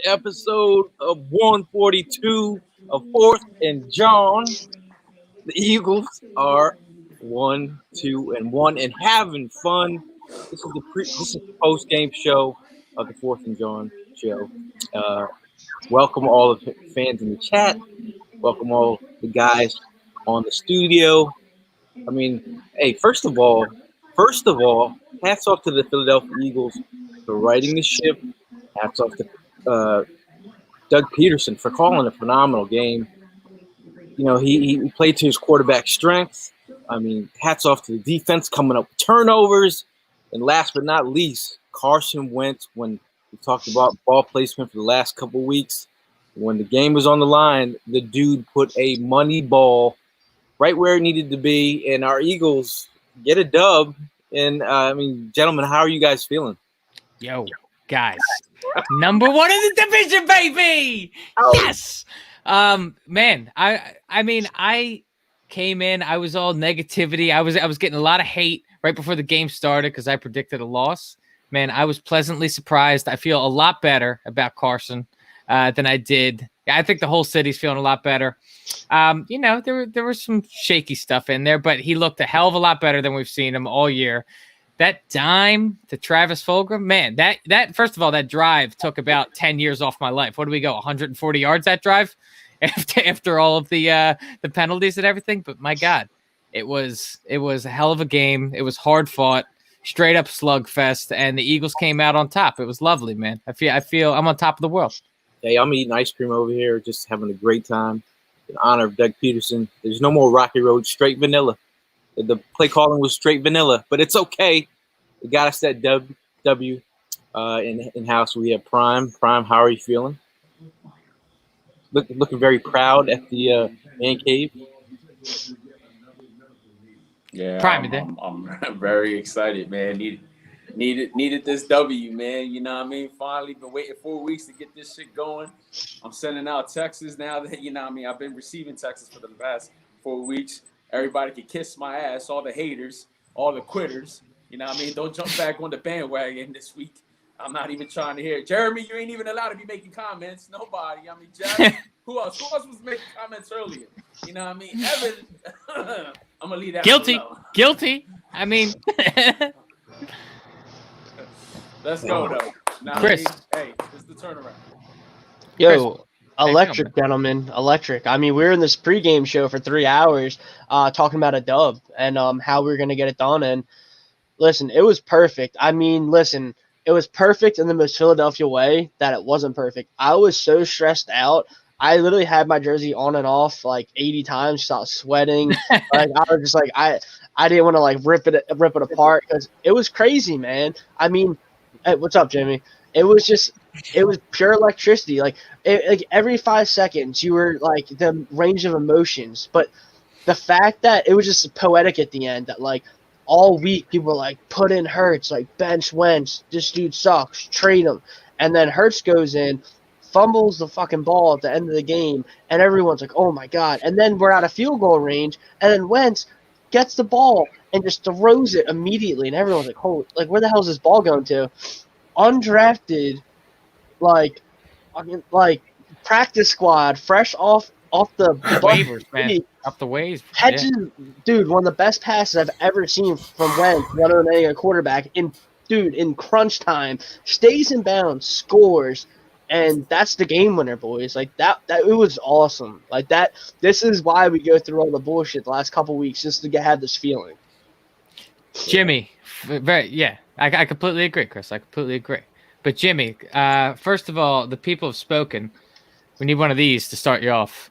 episode of 142 of Fourth and John. The Eagles are 1-2-1 and having fun. This is the post game show of the Fourth and John show. Welcome all the fans in the chat. Welcome all the guys on the studio. I mean, hey, first of all, hats off to the Philadelphia Eagles for righting the ship. Hats off to Doug Peterson for calling a phenomenal game. You know, he played to his quarterback strengths. I mean, hats off to the defense coming up with turnovers. And last but not least, Carson Wentz, when we talked about ball placement for the last couple of weeks, when the game was on the line, the dude put a money ball right where it needed to be, and our Eagles get a dub. And, I mean, gentlemen, how are you guys feeling? Yo, guys, number one in the division, baby. Oh. Yes. Man, I came in, I was all negativity. I was getting a lot of hate right before the game started because I predicted a loss. Man, I was pleasantly surprised. I feel a lot better about Carson than I did. I think the whole city's feeling a lot better. You know, there was some shaky stuff in there, but he looked a hell of a lot better than we've seen him all year. That dime to Travis Fulgham, man, that first of all, that drive took about 10 years off my life. What do we go, 140 yards that drive after all of the penalties and everything? But my God, it was a hell of a game. It was hard fought, straight up slugfest, and the Eagles came out on top. It was lovely, man. I feel I'm on top of the world. Hey, I'm eating ice cream over here, just having a great time. In honor of Doug Peterson. There's no more Rocky Road, straight vanilla. The play calling was straight vanilla, but it's okay. We got us that W in house. We have Prime. Prime, how are you feeling? Looking very proud at the man cave. Yeah, Prime, I'm very excited, man. Needed this W, man. You know what I mean? Finally, been waiting 4 weeks to get this shit going. I'm sending out texts now that, you know what I mean? I've been receiving texts for the past 4 weeks. Everybody can kiss my ass, all the haters, all the quitters. You know what I mean? Don't jump back on the bandwagon this week. I'm not even trying to hear it. Jeremy, you ain't even allowed to be making comments. Nobody. I mean, Jeff, who else? Who else was making comments earlier? You know what I mean? Evan, I'm going to leave that Guilty. I mean, let's go, though. Now, Chris. Hey, it's the turnaround. Yo, Chris, electric, gentlemen. Electric. I mean, we were in this pregame show for 3 hours talking about a dub and how we were going to get it done. And listen, it was perfect. I mean, listen, it was perfect in the most Philadelphia way that it wasn't perfect. I was so stressed out. I literally had my jersey on and off like 80 times, stopped sweating. Like I was just like, I didn't want to like rip it apart because it was crazy, man. I mean, hey, what's up, Jimmy? It was pure electricity. Like every 5 seconds, you were like the range of emotions. But the fact that it was just poetic at the end, that like all week people were like, put in Hurts, like bench Wentz, this dude sucks, trade him. And then Hurts goes in, fumbles the fucking ball at the end of the game, and everyone's like, oh my God. And then we're out of field goal range, and then Wentz gets the ball and just throws it immediately, and everyone's like, holy, like where the hell is this ball going to? Undrafted, like practice squad, fresh off the waivers, man. Off the waves. Catches, dude, one of the best passes I've ever seen from Wentz, running a quarterback in crunch time, stays in bounds, scores, and that's the game winner, boys. Like that it was awesome. Like that. This is why we go through all the bullshit the last couple weeks, just to have this feeling. Jimmy, I completely agree, Chris. I completely agree. But Jimmy, first of all, the people have spoken. We need one of these to start you off.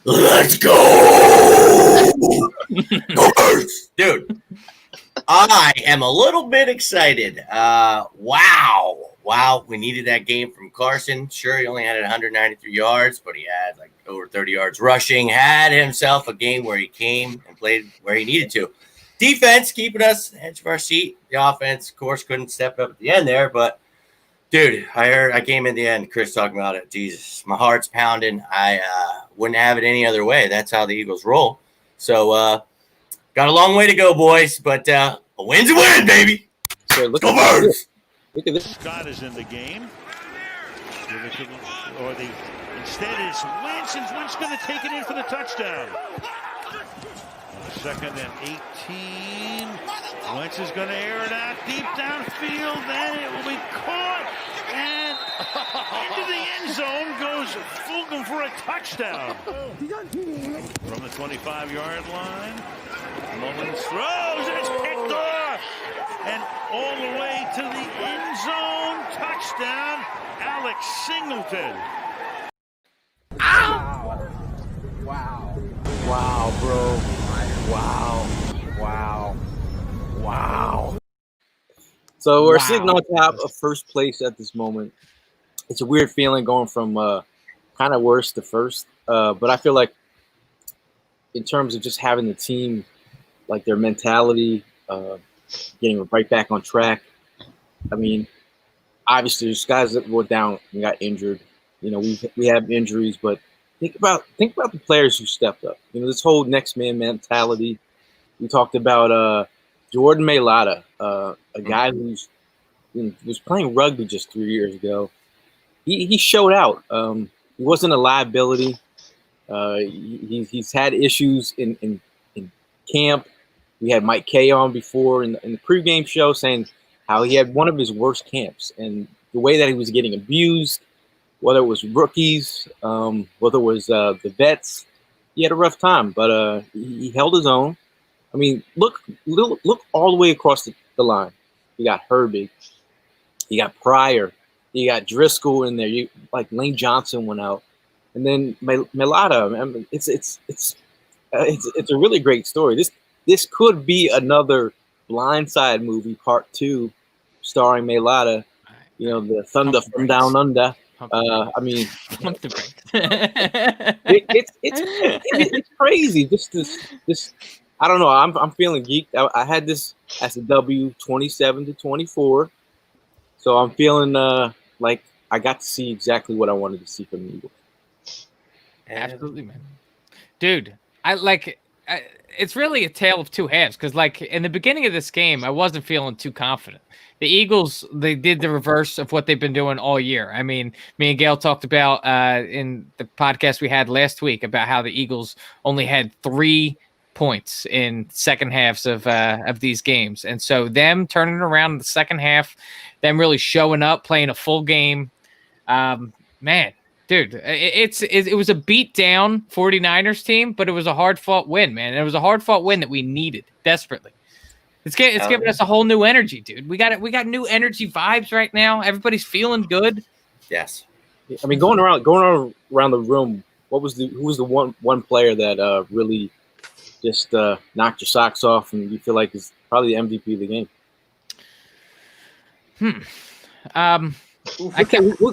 Let's go! Dude, I am a little bit excited. Wow. We needed that game from Carson. Sure, he only had 193 yards, but he had like over 30 yards rushing. Had himself a game where he came and played where he needed to. Defense keeping us edge of our seat. The offense, of course, couldn't step up at the end there, but dude, I came in the end, Chris talking about it. Jesus, my heart's pounding. I wouldn't have it any other way. That's how the Eagles roll. So, got a long way to go, boys, but a win's a win, baby. So Go Birds! Look at this. Scott is in the game. Give it to them, or instead it's Wentz, and Wentz going to take it in for the touchdown. Second and 18. Wentz is going to air it out deep downfield. Then it will be caught and into the end zone goes Fulgham for a touchdown. From the 25-yard line, Mullins throws and it's picked off. And all the way to the end zone. Touchdown, Alex Singleton. Wow, bro. Wow. So we're sitting on top of first place at this moment. It's a weird feeling going from kind of worst to first. But I feel like in terms of just having the team, like their mentality, getting right back on track. I mean, obviously there's guys that were down and got injured. You know, we have injuries, but think about the players who stepped up. You know, this whole next man mentality. We talked about Jordan Mailata, a guy who's was playing rugby just 3 years ago. He showed out. He wasn't a liability. He's had issues in camp. We had Mike Kay on before in the pregame show saying how he had one of his worst camps and the way that he was getting abused, whether it was rookies, whether it was the vets. He had a rough time, but he held his own. I mean, look all the way across the line. You got Herbig, you got Pryor, you got Driscoll in there. Like Lane Johnson went out, and then Mailata. I mean, it's a really great story. This could be another Blindside movie, Part 2, starring Mailata. You know, the Thunder from Down Under. I mean, it's crazy. Just this. I don't know. I'm feeling geeked. I had this as a W, 27-24. So I'm feeling like I got to see exactly what I wanted to see from the Eagles. Absolutely, man. Dude, it's really a tale of two halves because, like, in the beginning of this game, I wasn't feeling too confident. The Eagles, they did the reverse of what they've been doing all year. I mean, me and Gail talked about in the podcast we had last week about how the Eagles only had 3 points in second halves of these games. And so them turning around in the second half, them really showing up, playing a full game, man, dude, it was a beat down 49ers team, but it was a hard-fought win, man. It was a hard-fought win that we needed desperately. It's giving us a whole new energy, dude. We got new energy vibes right now. Everybody's feeling good. Yes. I mean, going around the room, who was the one player that really just knocked your socks off and you feel like is probably the MVP of the game?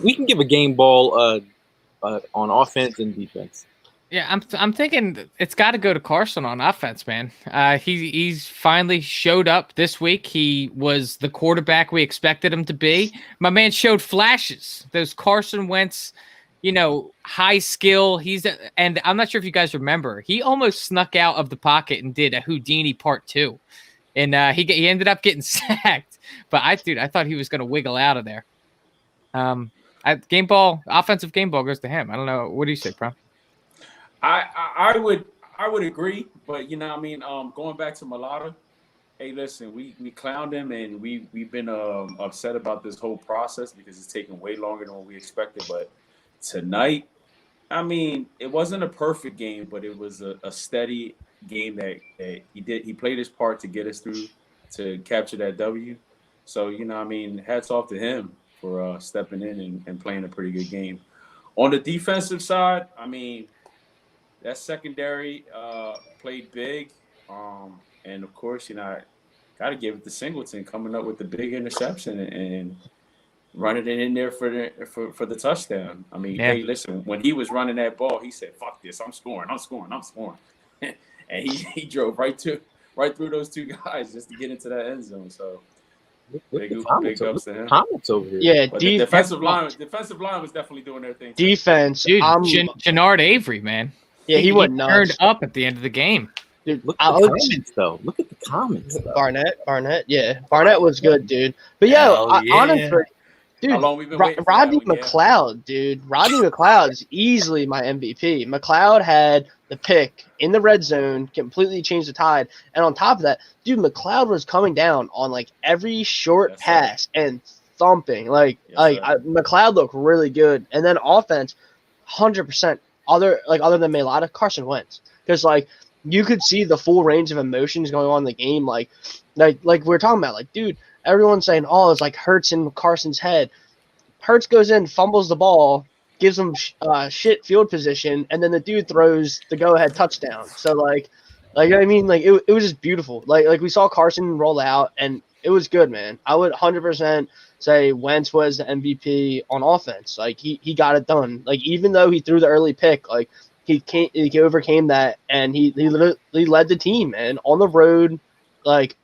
We can give a game ball on offense and defense. Yeah, I'm thinking it's got to go to Carson on offense, man. He's finally showed up this week. He was the quarterback we expected him to be. My man showed flashes. Those Carson Wentz, high skill. And I'm not sure if you guys remember, he almost snuck out of the pocket and did a Houdini Part 2, and he ended up getting sacked. But I thought he was going to wiggle out of there. Offensive game ball goes to him. I don't know. What do you say, Prom? I would agree, but going back to Mailata, hey, listen, we clowned him and we've been upset about this whole process because it's taken way longer than what we expected. But tonight, I mean, it wasn't a perfect game, but it was a steady game that he played his part to get us through to capture that W. So hats off to him for stepping in and playing a pretty good game. On the defensive side, I mean, that secondary played big, and of course, I got to give it to Singleton coming up with the big interception and running it in there for the touchdown. I mean, Hey, listen, when he was running that ball, he said, "Fuck this, I'm scoring," and he drove right through those two guys just to get into that end zone. So big ups to him. Comments over here. Yeah, but the defensive line was definitely doing their thing. Defense, dude. Jannard Avery, man. Yeah, he went nuts. Turned up at the end of the game. Dude, Look at the comments, though. Look at the comments, though. Barnett, yeah. Barnett was good, dude. But honestly, Dude, How long we been waiting for Rodney that one, yeah? McLeod, dude. Rodney McLeod is easily my MVP. McLeod had the pick in the red zone, completely changed the tide. And on top of that, dude, McLeod was coming down on like every short Yes, sir. pass and thumping. Yes, sir. McLeod looked really good. And then offense, 100% other than Mailata, Carson Wentz. Because like you could see the full range of emotions going on in the game. Like we're talking about, like, dude, everyone's saying, oh, it's like Hurts in Carson's head. Hurts goes in, fumbles the ball, gives him shit field position, and then the dude throws the go-ahead touchdown. So, like I mean, like, it was just beautiful. Like we saw Carson roll out, and it was good, man. I would 100% say Wentz was the MVP on offense. Like, he got it done. Like, even though he threw the early pick, like, he overcame that, and he led the team, man, on the road, like,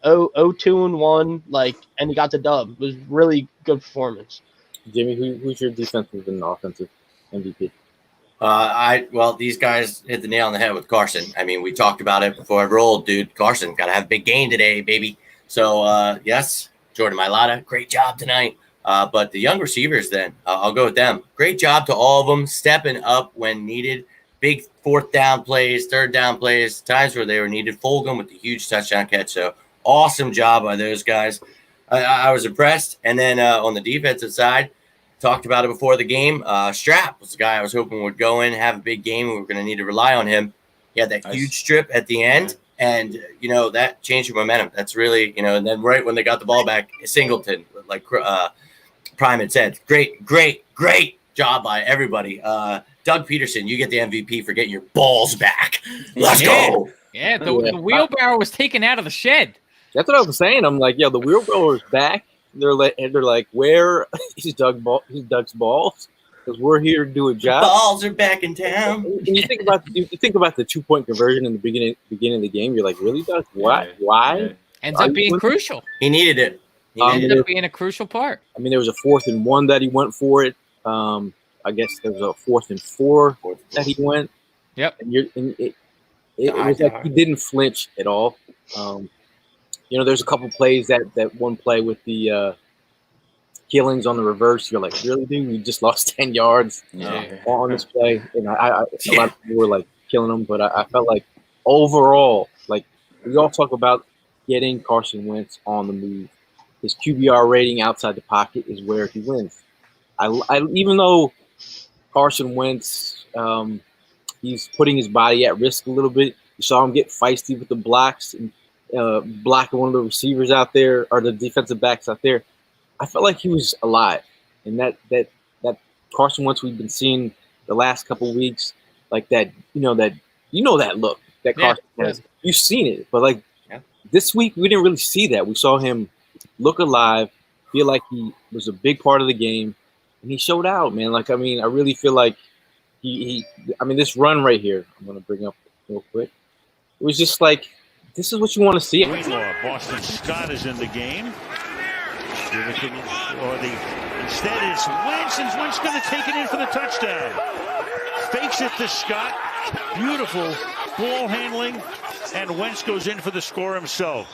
2-1, like, and he got the dub. It was really good performance. Jimmy, who's your defensive and offensive MVP? Well, these guys hit the nail on the head with Carson. I mean, we talked about it before I rolled, dude. Carson got to have a big game today, baby. So, yes, Jordan Mailata, great job tonight. But the young receivers, then, I'll go with them. Great job to all of them, stepping up when needed. Big fourth down plays, third down plays, times where they were needed. Fulgham with the huge touchdown catch. So, awesome job by those guys. I was impressed. And then on the defensive side, talked about it before the game. Strap was the guy I was hoping would go in, have a big game. We were going to need to rely on him. He had that huge strip at the end, and, that changed the momentum. That's really, and then right when they got the ball back, Singleton, like Prime had said, great job by everybody. Doug Peterson, you get the MVP for getting your balls back. Let's go. Yeah, the wheelbarrow was taken out of the shed. That's what I was saying. I'm like, the wheelbarrow's back. They're like, where is Doug's balls? Because we're here to do a job. Balls are back in town. And you think about the 2-point conversion in the beginning of the game. You're like, really, Doug? Why? Why? Ends up being crucial. He needed it. Ended up being a crucial part. I mean, there was a 4th and 1 that he went for it. I guess there was a 4th and 4 that he went. Yep. And it was like he didn't flinch at all. There's a couple plays that one play with the killings on the reverse. You're like, really, dude? We just lost 10 yards on this play. And a lot of people were like killing them, but I felt like overall, like, we all talk about getting Carson Wentz on the move. His QBR rating outside the pocket is where he wins. Even though Carson Wentz, he's putting his body at risk a little bit. You saw him get feisty with the blocks and blocking one of the receivers out there, or the defensive backs out there. I felt like he was alive, and that Carson Wentz we've been seeing the last couple of weeks, like that look that Carson has. You've seen it, but like this week we didn't really see that. We saw him look alive, feel like he was a big part of the game, and he showed out, man. Like, I mean, I really feel like this run right here, I'm gonna bring up real quick. It was just like, this is what you want to see. Boston Scott is in the game. Instead, it's Wentz, and Wentz going to take it in for the touchdown. Fakes it to Scott. Beautiful ball handling, and Wentz goes in for the score himself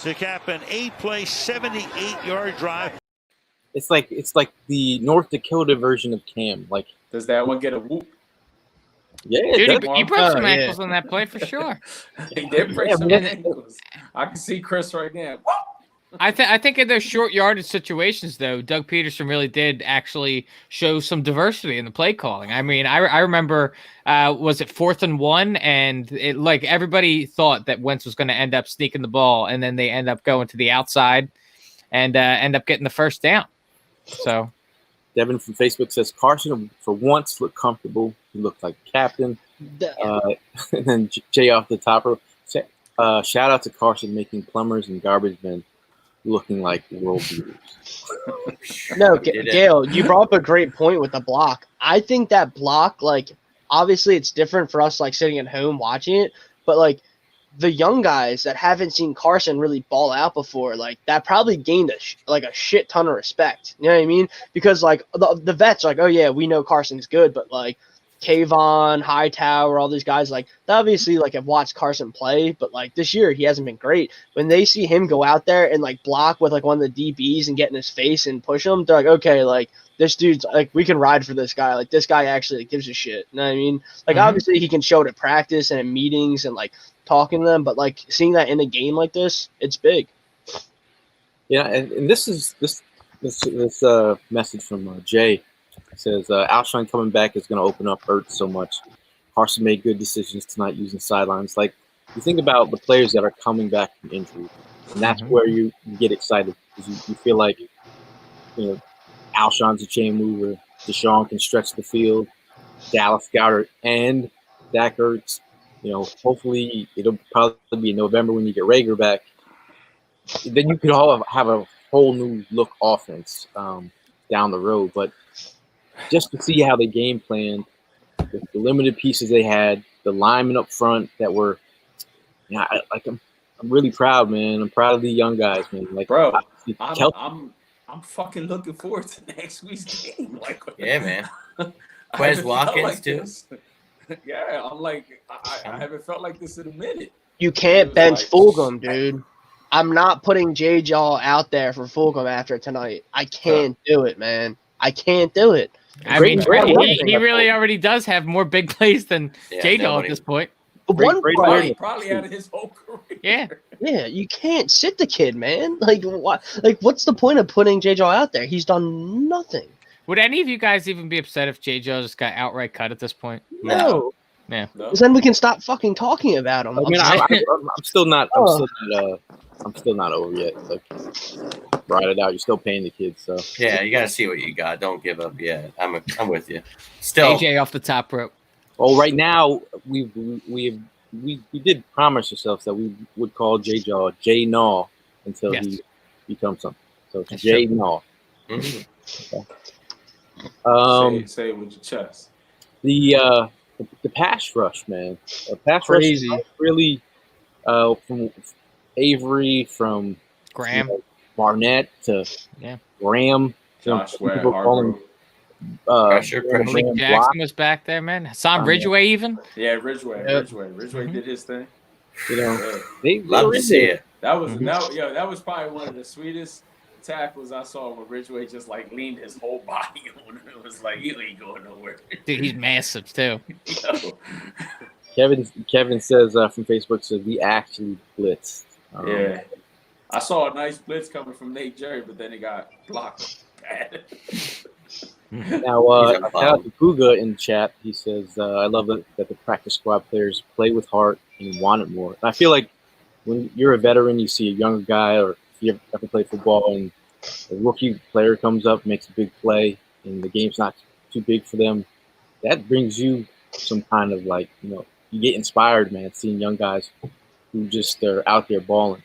to cap an 8-play, 78-yard drive. It's like the North Dakota version of Cam. Like, does that one get a whoop? Yeah, dude, he broke some ankles on that play for sure. He did break some ankles. I can see Chris right now. I think in those short yardage situations, though, Doug Peterson really did actually show some diversity in the play calling. I mean, I remember, was it 4th and 1, and it, like, everybody thought that Wentz was going to end up sneaking the ball, and then they end up going to the outside and end up getting the first down. So, Devin from Facebook says Carson for once looked comfortable. He looked like captain. And then Jay off the top row. Shout out to Carson making plumbers and garbage men looking like world beaters. No, Gail, you brought up a great point with the block. I think that block, like, obviously it's different for us, like, sitting at home watching it, but, like, the young guys that haven't seen Carson really ball out before, like, that probably gained a shit ton of respect. You know what I mean? Because, like, the vets are like, oh yeah, we know Carson's good, but, like, Kayvon, Hightower, all these guys, like, they obviously, like, have watched Carson play, but, like, this year he hasn't been great. When they see him go out there and, like, block with, like, one of the DBs and get in his face and push him, they're like, okay, like, this dude's, like, we can ride for this guy. Like, this guy actually like, gives a shit. You know what I mean? Like, obviously he can show it at practice and at meetings and, like, talking to them, but, like, seeing that in a game like this, it's big. Yeah, and this message from Jay. It says Alshon coming back is going to open up Ertz so much. Carson made good decisions tonight using sidelines. Like, you think about the players that are coming back from injury, and that's where you get excited because you feel like, Alshon's a chain mover. Deshaun can stretch the field. Dallas Goedert and Dak Ertz. Hopefully it'll probably be in November when you get Rager back. Then you could all have a whole new look offense down the road. But just to see how they game planned, the limited pieces they had, the linemen up front that were, I'm really proud, man. I'm proud of the young guys, man. Like, bro, I'm fucking looking forward to next week's game. Like, yeah, man. Quez Watkins like too. Yeah, I'm like, I haven't felt like this in a minute. You can't bench Fulgham, dude. I'm not putting J-Jaw out there for Fulgham after tonight. I can't do it, man. I can't do it. I mean, he really already does have more big plays than J-Jaw at this point. Probably out of his whole career. Yeah. Yeah, you can't sit the kid, man. Like, what? Like, what's the point of putting J-Jaw out there? He's done nothing. Would any of you guys even be upset if J-Jaw just got outright cut at this point? No. Yeah. Because then we can stop fucking talking about him. I mean, I'm still not. I'm still not over yet. Like, ride it out. You're still paying the kids, so yeah, you got to see what you got. Don't give up yet. I'm with you. Still, AJ off the top rope. Well, right now we did promise ourselves that we would call J-Jaw J-Naw until he becomes something. So it's J-Naw. Okay. Say it with your chest. The pass rush, man. Pass Crazy. rush really from Avery, from Graham, Barnett to Graham. Josh Webb, pressure. Jackson was back there, man. Sam Ridgeway even. Yeah, Ridgeway did his thing. They love to see it. That was probably one of the sweetest tackles I saw when Ridgeway just like leaned his whole body on it. It was like, he ain't going nowhere. Dude, he's massive too. Kevin says from Facebook, says we actually blitzed. Yeah. I saw a nice blitz coming from Nate Jerry, but then it got blocked bad. Now, shout out to Puga in chat. He says, I love it that the practice squad players play with heart and want it more. And I feel like when you're a veteran, you see a younger guy, or if you ever play football and a rookie player comes up, makes a big play, and the game's not too big for them, that brings you some kind of you get inspired, man, seeing young guys who just are out there balling.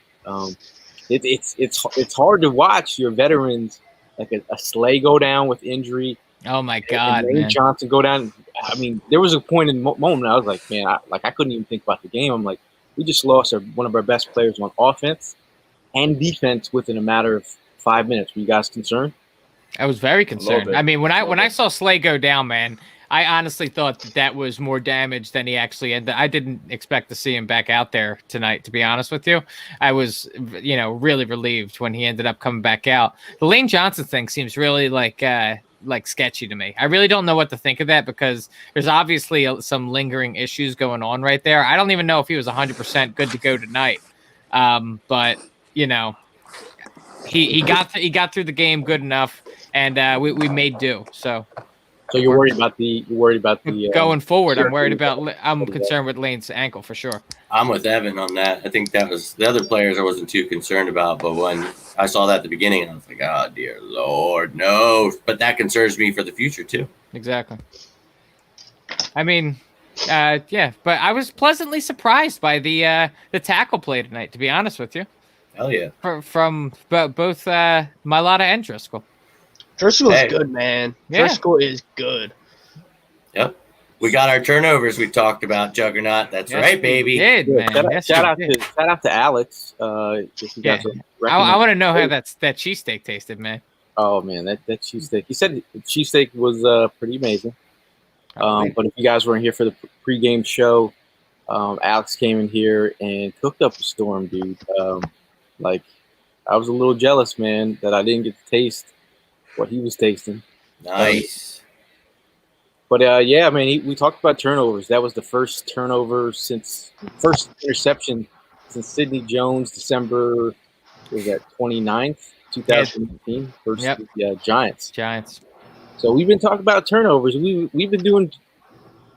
It's hard to watch your veterans, like a Slay go down with injury. Oh my God, and man. Johnson go down. I mean, there was a point in the moment I was like, man, I couldn't even think about the game. I'm like, we just lost one of our best players on offense and defense within a matter of 5 minutes. Were you guys concerned? I was very concerned. I mean, when I saw Slay go down, man, I honestly thought that was more damage than he actually ended. I didn't expect to see him back out there tonight, to be honest with you. I was, really relieved when he ended up coming back out. The Lane Johnson thing seems really like sketchy to me. I really don't know what to think of that because there's obviously some lingering issues going on right there. I don't even know if he was 100% good to go tonight. But he got through the game good enough, and we made do. So you're worried about the going forward. I'm concerned with Lane's ankle for sure. I'm with Evan on that. I think that was the other players I wasn't too concerned about, but when I saw that at the beginning, I was like, oh dear Lord, no. But that concerns me for the future too. Exactly. I mean, but I was pleasantly surprised by the tackle play tonight, to be honest with you. Hell yeah. From both Mailata and Driscoll. Driscoll's good, man. Yeah. Driscoll is good. Yep. We got our turnovers we talked about, Juggernaut. That's right, baby. We did, man. Shout out to Alex. I want to know how that cheesesteak tasted, man. Oh man, that cheesesteak. He said the cheesesteak was pretty amazing. But if you guys weren't here for the pregame show, Alex came in here and cooked up a storm, dude. Like, I was a little jealous, man, that I didn't get to taste what he was tasting. Nice. But yeah, man, we talked about turnovers. That was the first interception since Sidney Jones, December, was that 29th, 2019, versus the Giants. So we've been talking about turnovers. We've been doing,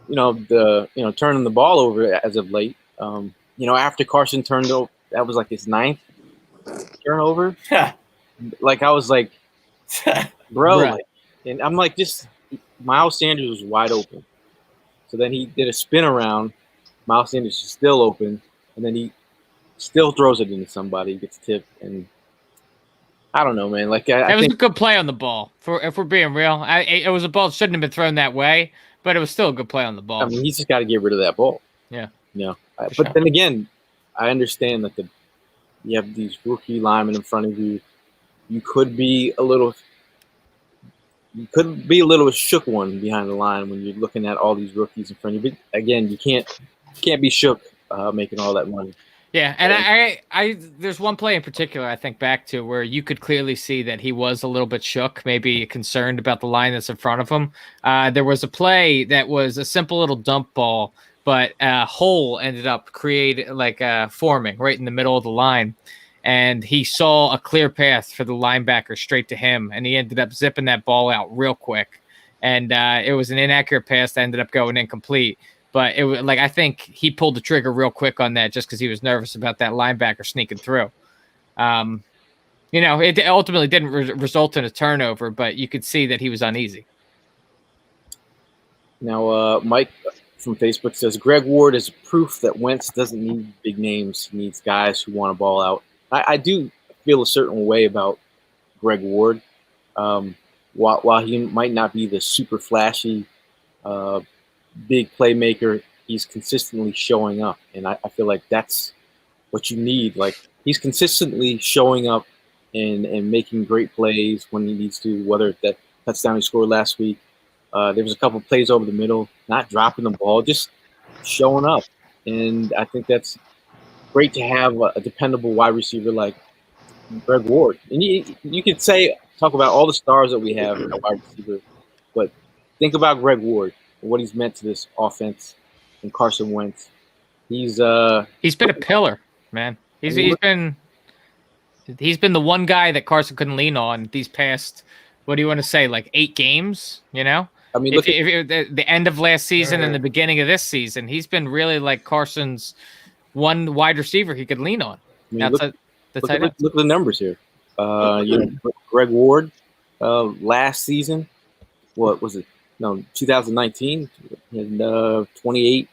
turning the ball over as of late. After Carson turned over, that was like his 9th turnover. Like, I was like, bro, like, and I'm like, just Miles Sanders was wide open. So then he did a spin around. Miles Sanders is still open, and then he still throws it into somebody, gets tipped, and I don't know, man. Like, It was a good play on the ball. If we're being real, it was a ball that shouldn't have been thrown that way, but it was still a good play on the ball. I mean, he's just got to get rid of that ball. Yeah. But then again, I understand that you have these rookie linemen in front of you. You could be a little shook one behind the line when you're looking at all these rookies in front of you. But again, you can't be shook making all that money. Yeah, and I there's one play in particular I think back to where you could clearly see that he was a little bit shook, maybe concerned about the line that's in front of him. There was a play that was a simple little dump ball, but a hole ended up forming right in the middle of the line. And he saw a clear path for the linebacker straight to him, and he ended up zipping that ball out real quick. And it was an inaccurate pass that ended up going incomplete. But it was I think he pulled the trigger real quick on that just because he was nervous about that linebacker sneaking through. It ultimately didn't result in a turnover, but you could see that he was uneasy. Now, Mike from Facebook says, Greg Ward is proof that Wentz doesn't need big names. He needs guys who want to ball out. I do feel a certain way about Greg Ward. While he might not be the super flashy big playmaker, he's consistently showing up. And I feel like that's what you need. Like, he's consistently showing up and making great plays when he needs to, whether it's that touchdown he scored last week. There was a couple plays over the middle, not dropping the ball, just showing up. And I think that's great to have a dependable wide receiver like Greg Ward. And you could talk about all the stars that we have at wide receiver, but think about Greg Ward and what he's meant to this offense and Carson Wentz. He's been a pillar, man. He's been the one guy that Carson couldn't lean on these past, what do you want to say, like 8 games, I mean, if the end of last season and the beginning of this season, he's been really like Carson's one wide receiver he could lean on. Look at the numbers here. Greg Ward last season, what was it? No, 2019, he had 28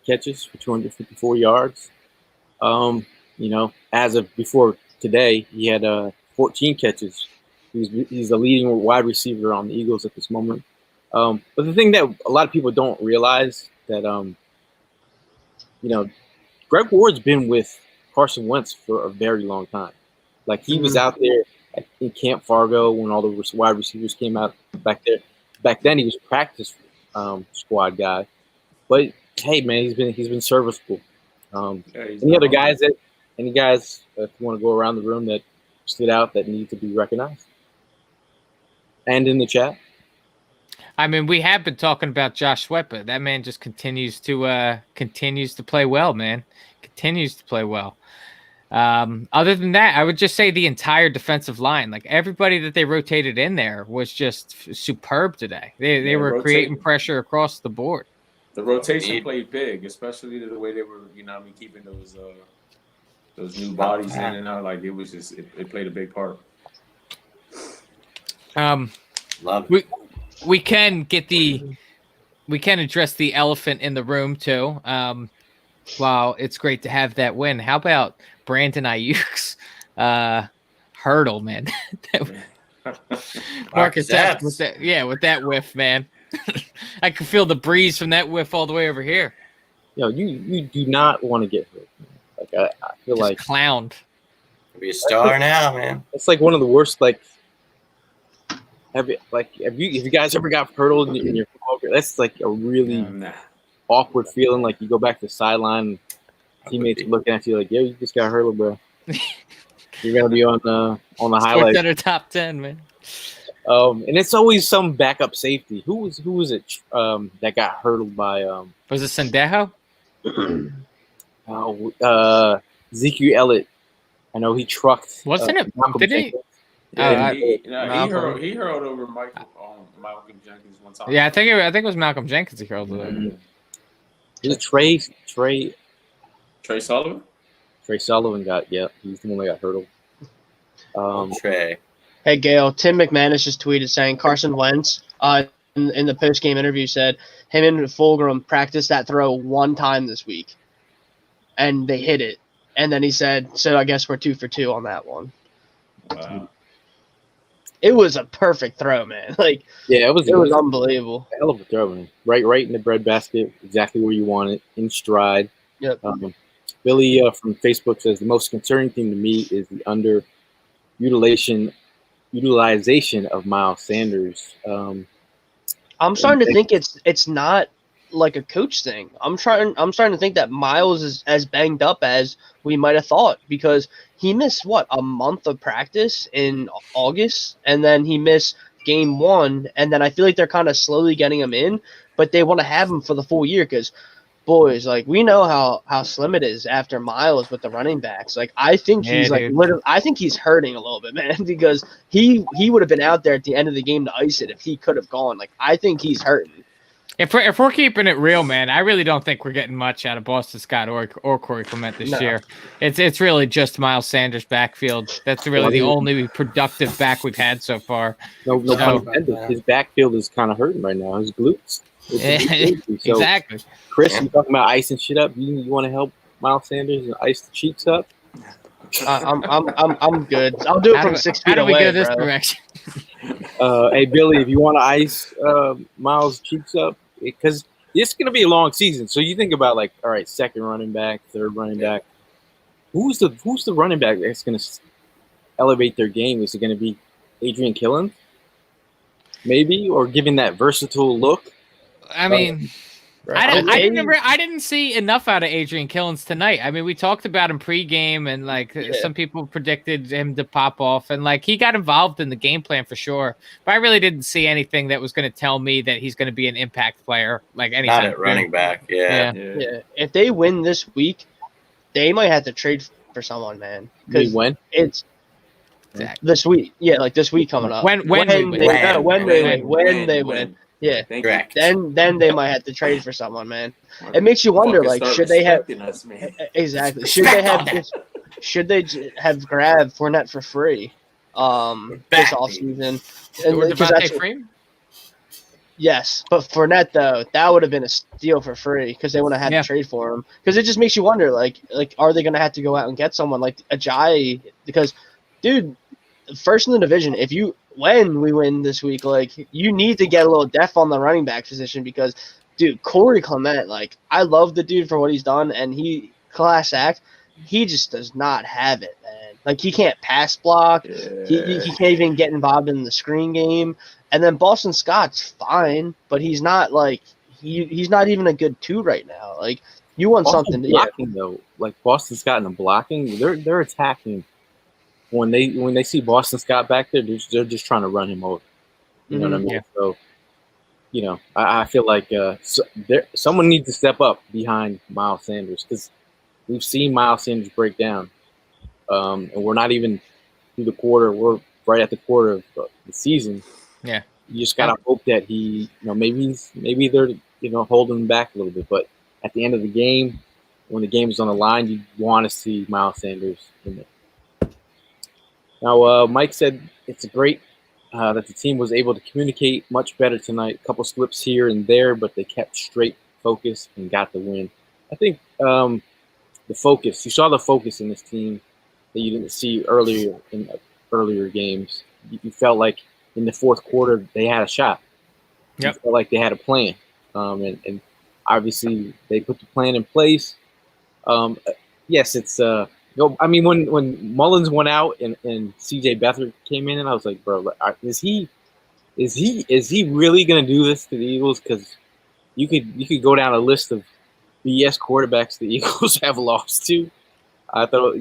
catches for 254 yards. As of before today, he had 14 catches. He's the leading wide receiver on the Eagles at this moment. But the thing that a lot of people don't realize that, Greg Ward's been with Carson Wentz for a very long time. Like, he was out there in Camp Fargo when all the wide receivers came out back there. Back then, he was a practice squad guy. But hey, man, he's been serviceable. Any guys if you want to go around the room that stood out that need to be recognized? And in the chat. I mean, we have been talking about Josh Sweat, but that man just continues to play well, man. Continues to play well. Other than that, I would just say the entire defensive line, like everybody that they rotated in there, was just superb today. They were creating pressure across the board. The rotation played big, especially the way they were, keeping those new bodies in and out. Like, it was just it played a big part. Love it. We can address the elephant in the room too. While it's great to have that win, how about Brandon Ayuk's hurdle, man? Marcus Epps with that whiff, man. I can feel the breeze from that whiff all the way over here. You do not want to get hurt. Like, I feel just like clowned. Be a star now, man. It's like one of the worst. Like, Have you guys ever got hurdled in your football career? That's like a really Nah. awkward feeling. Like you go back to the sideline, and teammates are looking at you like, "Yo, you just got hurdled, bro." You're gonna be on the Sports highlights. Center top 10, man. And it's always some backup safety. Who was it that got hurdled by Was it Sendejo? Ezekiel Elliott? I know he trucked. Wasn't it? Malcolm Did he? Jenkins. Yeah, Malcolm. he hurled over Malcolm Jenkins one time. Yeah, I think it was Malcolm Jenkins he hurled it. Is it Trey Sullivan? Trey Sullivan he's the one that got hurdled. Trey. Hey, Gail, Tim McManus just tweeted saying Carson Wentz in the post-game interview said him and Fulgham practiced that throw one time this week, and they hit it. And then he said, so I guess we're 2 for 2 on that one. Wow. It was a perfect throw, man. Like, Yeah, it was unbelievable. a hell of a throw, man. Right in the breadbasket, exactly where you want it, in stride. Yep. Billy from Facebook says the most concerning thing to me is the utilization of Miles Sanders. I'm starting to think it's not like a coach thing. I'm starting to think that Miles is as banged up as we might have thought, because he missed a month of practice in August, and then he missed game 1, and then I feel like they're kind of slowly getting him in, but they want to have him for the full year because, boys, like, we know how slim it is after Miles with the running backs. Like, I think he's literally, I think he's hurting a little bit, man, because he would have been out there at the end of the game to ice it if he could have gone. Like, I think he's hurting. If we're keeping it real, man, I really don't think we're getting much out of Boston Scott or Corey Clement this year. It's really just Miles Sanders' backfield. That's really the only productive back we've had so far. No pun intended. His backfield is kind of hurting right now. His glutes. Exactly. Chris, you talking about icing shit up? You want to help Miles Sanders and ice the cheeks up? I'm good. I'll do it from 6 feet away. How do we go this bro. direction? Hey Billy, if you want to ice Miles' cheeks up, because it's gonna be a long season. So you think about, like, all right, second running back, third running back. Who's the running back that's gonna elevate their game? Is it gonna be Adrian Killen? Maybe, or giving that versatile look? I mean, I didn't see enough out of Adrian Killens tonight. I mean, we talked about him pregame, and some people predicted him to pop off, and like he got involved in the game plan for sure. But I really didn't see anything that was going to tell me that he's going to be an impact player. Like anytime. Not at running back. Yeah. If they win this week, they might have to trade for someone, man. They win. It's this week. Yeah, like this week coming up. When they win. Yeah, correct. Then they might have to trade for someone, man. It makes you wonder, like, should they have exactly? Should they have grabbed Fournette for free this offseason? Yes, but Fournette, though, that would have been a steal for free because they wouldn't have had to trade for him. Because it just makes you wonder, like, are they going to have to go out and get someone like Ajayi? Because, dude, first in the division, when we win this week, like, you need to get a little depth on the running back position because, dude, Corey Clement, like, I love the dude for what he's done, and he class act. He just does not have it, man. Like, he can't pass block. He can't even get involved in the screen game. And then Boston Scott's fine, but he's not like he's not even a good 2 right now. Like, you want something to blocking though. Like Boston Scott in the blocking, they're attacking. When they see Boston Scott back there, they're just trying to run him over. You know what I mean? Yeah. So, you know, I feel like someone needs to step up behind Miles Sanders because we've seen Miles Sanders break down, and we're not even through the quarter. We're right at the quarter of the season. Yeah, you just gotta hope that he, maybe they're holding him back a little bit, but at the end of the game, when the game is on the line, you want to see Miles Sanders in there. Now, Mike said it's great that the team was able to communicate much better tonight. A couple slips here and there, but they kept straight focus and got the win. I think the focus, you saw the focus in this team that you didn't see earlier in earlier games. You felt like in the fourth quarter they had a shot. Yep. You felt like they had a plan, and obviously they put the plan in place. Yes, it's I mean, when Mullins went out and C.J. Beathard came in, and I was like, bro, is he Is he really going to do this to the Eagles? Because you could go down a list of BS quarterbacks the Eagles have lost to. I thought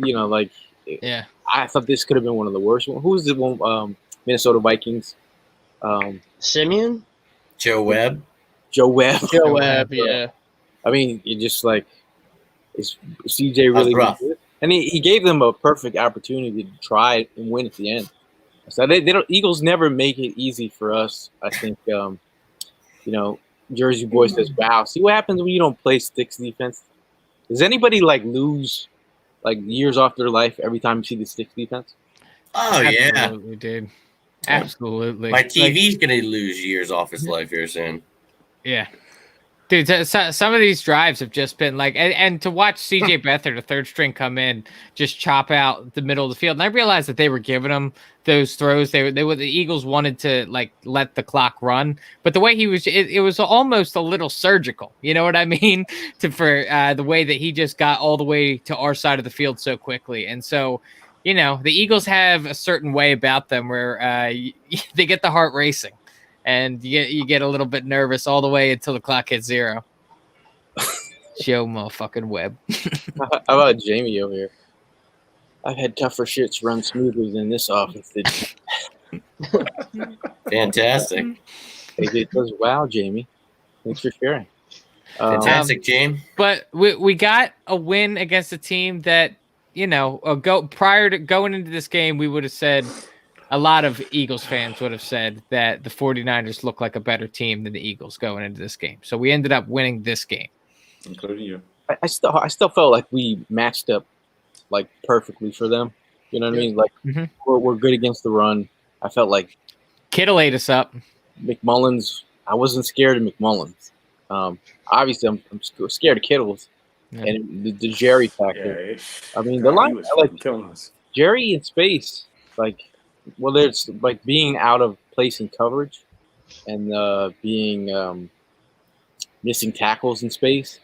Yeah. I thought this could have been one of the worst ones. Who's the one? Minnesota Vikings. Simeon? Joe Webb. Joe Webb. Joe Webb, yeah. I mean, you just like, is CJ really rough. good? And he gave them a perfect opportunity to try and win at the end. So they don't. Eagles never make it easy for us. I think Jersey Boy says, "Wow, see what happens when you don't play sticks defense." Does anybody like lose like years off their life every time you see the sticks defense? Oh yeah, Absolutely, dude. Absolutely. my TV's gonna lose years off his life here soon. Yeah. Dude, some of these drives have just been like, and to watch CJ Beathard, the third string, come in, just chop out the middle of the field. And I realized that they were giving him those throws. The Eagles wanted to like let the clock run, but the way he was, it was almost a little surgical. You know what I mean? For the way that he just got all the way to our side of the field so quickly. And so, the Eagles have a certain way about them where they get the heart racing. And you get a little bit nervous all the way until the clock hits 0. Joe motherfucking Webb. How about Jamie over here? I've had tougher shits run smoother than this offense did. Fantastic. It goes, wow, Jamie. Thanks for sharing. Fantastic, James. But we got a win against a team that, prior to going into this game, we would have said, a lot of Eagles fans would have said that the 49ers look like a better team than the Eagles going into this game. So we ended up winning this game. Including you. I still felt like we matched up like perfectly for them. You know what I mean? Like we're good against the run. I felt like Kittle ate us up. McMullins. I wasn't scared of McMullins. Obviously, I'm scared of Kittles and the Jerry factor. Yeah, I mean, the line like killing us. Jerry in space, like whether it's like being out of place in coverage and being missing tackles in space.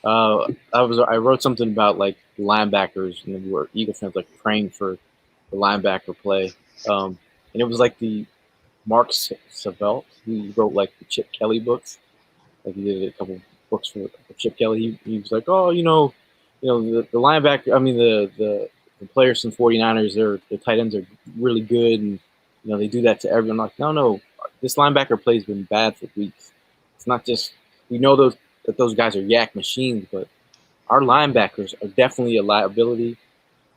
I wrote something about like linebackers and where Eagle fans like praying for the linebacker play, and it was like the Mark Savelt who wrote like the Chip Kelly books. Like he did a couple books for Chip Kelly. He was like, oh, the linebacker. I mean the players from 49ers, their tight ends are really good, and they do that to everyone. Like, no, this linebacker play's been bad for weeks. It's not just we know that those guys are yak machines, but our linebackers are definitely a liability.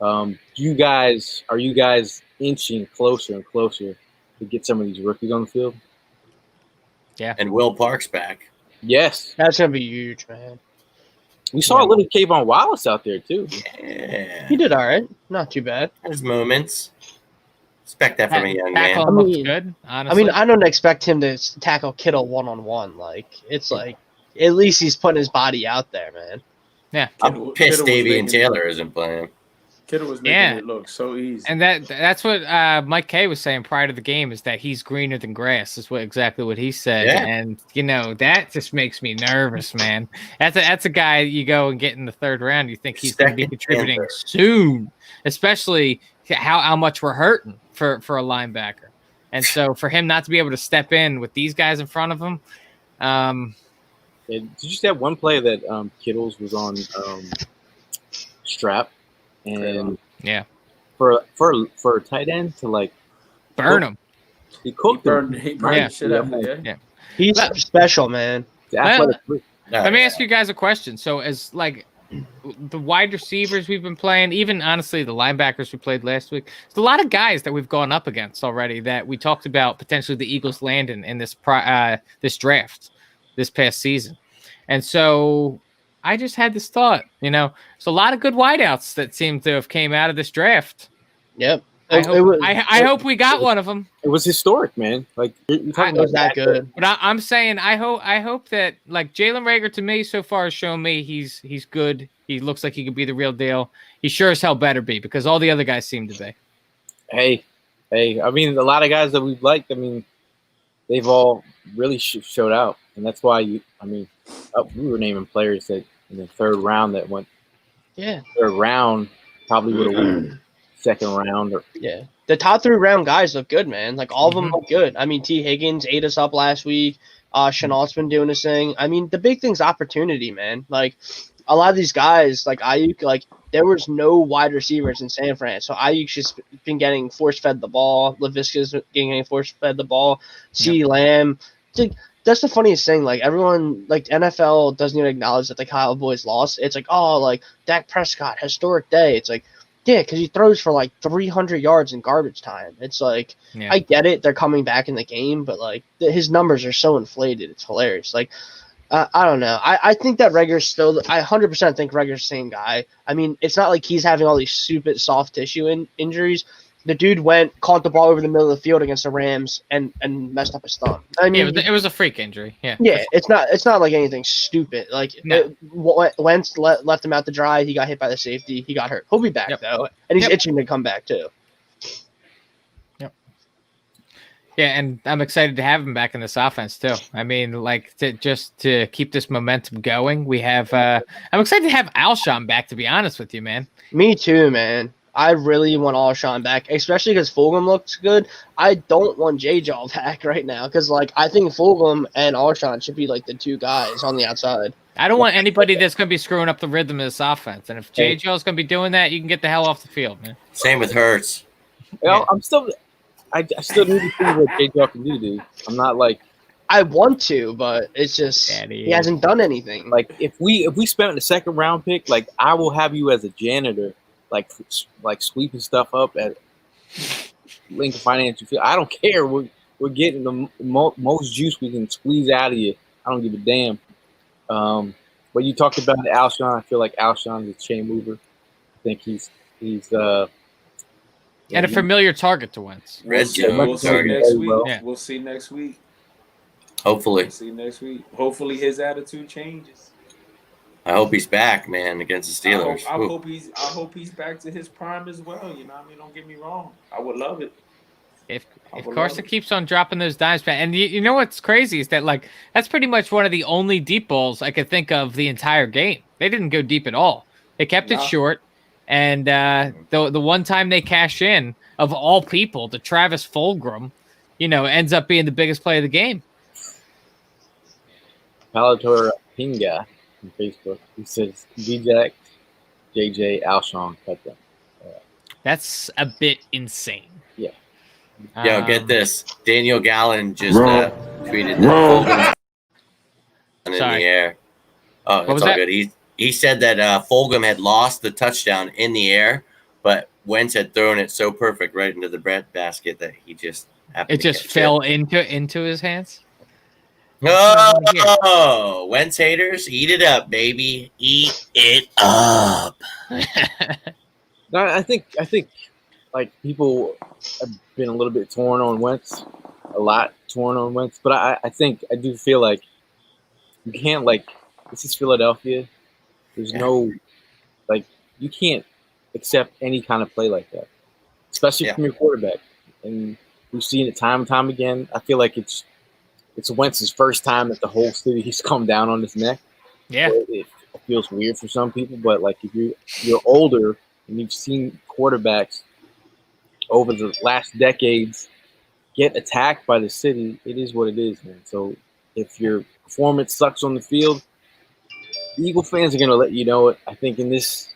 Are you guys inching closer and closer to get some of these rookies on the field? Yeah, and Will Park's back. Yes, that's gonna be huge, man. We saw a little Kayvon Wallace out there too. Yeah, he did all right, not too bad. There's moments. Expect that from a young man. Looks good, honestly. I mean, I don't expect him to tackle Kittle one-on-one. Like it's like at least he's putting his body out there, man. Yeah, I'm pissed Davian Taylor isn't playing. Kittle was making it look so easy. And that's what Mike Kay was saying prior to the game is that he's greener than grass is exactly what he said. Yeah. And that just makes me nervous, man. That's a guy you go and get in the third round. You think he's going to be contributing soon, especially how much we're hurting for a linebacker. And so for him not to be able to step in with these guys in front of him. Did you see that one play that Kittles was on strap? And for a tight end to like burn him, he cooked him. He burned shit out. Yeah. He's special, man. Let me ask you guys a question. So, as like the wide receivers we've been playing, even honestly the linebackers we played last week, there's a lot of guys that we've gone up against already that we talked about potentially the Eagles landing in this this draft this past season, and so. I just had this thought, it's a lot of good wideouts that seem to have came out of this draft. Yep. I hope we got one of them. It was historic, man. Like it was that good. But I'm saying I hope that like Jalen Reagor to me so far has shown me he's good. He looks like he could be the real deal. He sure as hell better be because all the other guys seem to be. Hey, I mean a lot of guys that we've liked. I mean, they've all really showed out, and that's why we were naming players that. In the third round that went third round probably would have won second round. Yeah, the top 3 round guys look good, man. Like all of them Mhm. look good. I mean, T. Higgins ate us up last week. Chenault's been doing his thing. I mean, the big thing's opportunity, man. Like a lot of these guys, like Ayuk, like there was no wide receivers in San Fran, so Ayuk's just been getting force fed the ball. Laviska's getting force fed the ball. CeeDee Lamb. Like, that's the funniest thing. Like everyone, like NFL doesn't even acknowledge that the Cowboys lost. It's like, oh, like Dak Prescott, historic day. It's like, yeah, because he throws for like 300 yards in garbage time. It's like, Yeah. I get it, they're coming back in the game, but like his numbers are so inflated. It's hilarious. Like, I don't know. I think that Rager's still. I 100% think Rager's the same guy. I mean, it's not like he's having all these stupid soft tissue injuries. The dude caught the ball over the middle of the field against the Rams and messed up his thumb. I mean, Yeah, it was a freak injury. Yeah. yeah, it's not like anything stupid. Like No. Wentz left him out to dry. He got hit by the safety. He got hurt. He'll be back Yep. though, and he's Yep. itching to come back too. Yeah, and I'm excited to have him back in this offense too. I mean, like to keep this momentum going, we have. I'm excited to have Alshon back. To be honest with you, man. Me too, man. I really want Alshon back, especially because Fulgham looks good. I don't want J-Jaw back right now because, like, I think Fulgham and Alshon should be like the 2 guys on the outside. I don't want anybody that's going to be screwing up the rhythm of this offense. And if Hey. J.J. is going to be doing that, you can get the hell off the field, man. Same with Hurts. You know, I still need to see what J-Jaw can do, dude. I'm not like I want to, but it's just Daddy. he hasn't done anything. if we spent the second round pick, like I will have you as a janitor, like sweeping stuff up at Lincoln Financial Field. I don't care. We're getting the most juice we can squeeze out of you. I don't give a damn. But you talked about Alshon. I feel like Alshon is a chain mover. I think he's And a familiar target to Wentz. Red zone We'll see target. next week. Yeah. We'll see next week. Hopefully. We'll see next week. Hopefully his attitude changes. I hope he's back, man, against the Steelers. I hope he's back to his prime as well. You know what I mean? Don't get me wrong. I would love it. If I would Carson love it. keeps on dropping those dimes back, and you know what's crazy is that like that's pretty much one of the only deep balls I could think of the entire game. They didn't go deep at all. They kept it No. short, and the one time they cash in of all people to Travis Fulgham, ends up being the biggest play of the game. Palator Pinga on Facebook. He says VJ, JJ, Alshon, cut them. That's a bit insane. Yeah. Yo, get this. Daniel Gallen just Wrong. tweeted that Wrong. Fulgham in Sorry. the air. Oh, was it's all that? good. He said that Fulgham had lost the touchdown in the air, but Wentz had thrown it so perfect right into the bread basket that he just happened It to just catch fell into his hands. Oh, Wentz haters, eat it up, baby. Eat it up. No, I think like people have been a little bit torn on Wentz, a lot torn on Wentz, but I do feel like you can't this is Philadelphia. There's no you can't accept any kind of play like that, especially from your quarterback. And we've seen it time and time again. I feel like it's Wentz's first time that the whole city's come down on his neck. Yeah. So it feels weird for some people, but like if you're older and you've seen quarterbacks over the last decades get attacked by the city, it is what it is, man. So if your performance sucks on the field, the Eagle fans are going to let you know it. I think in this,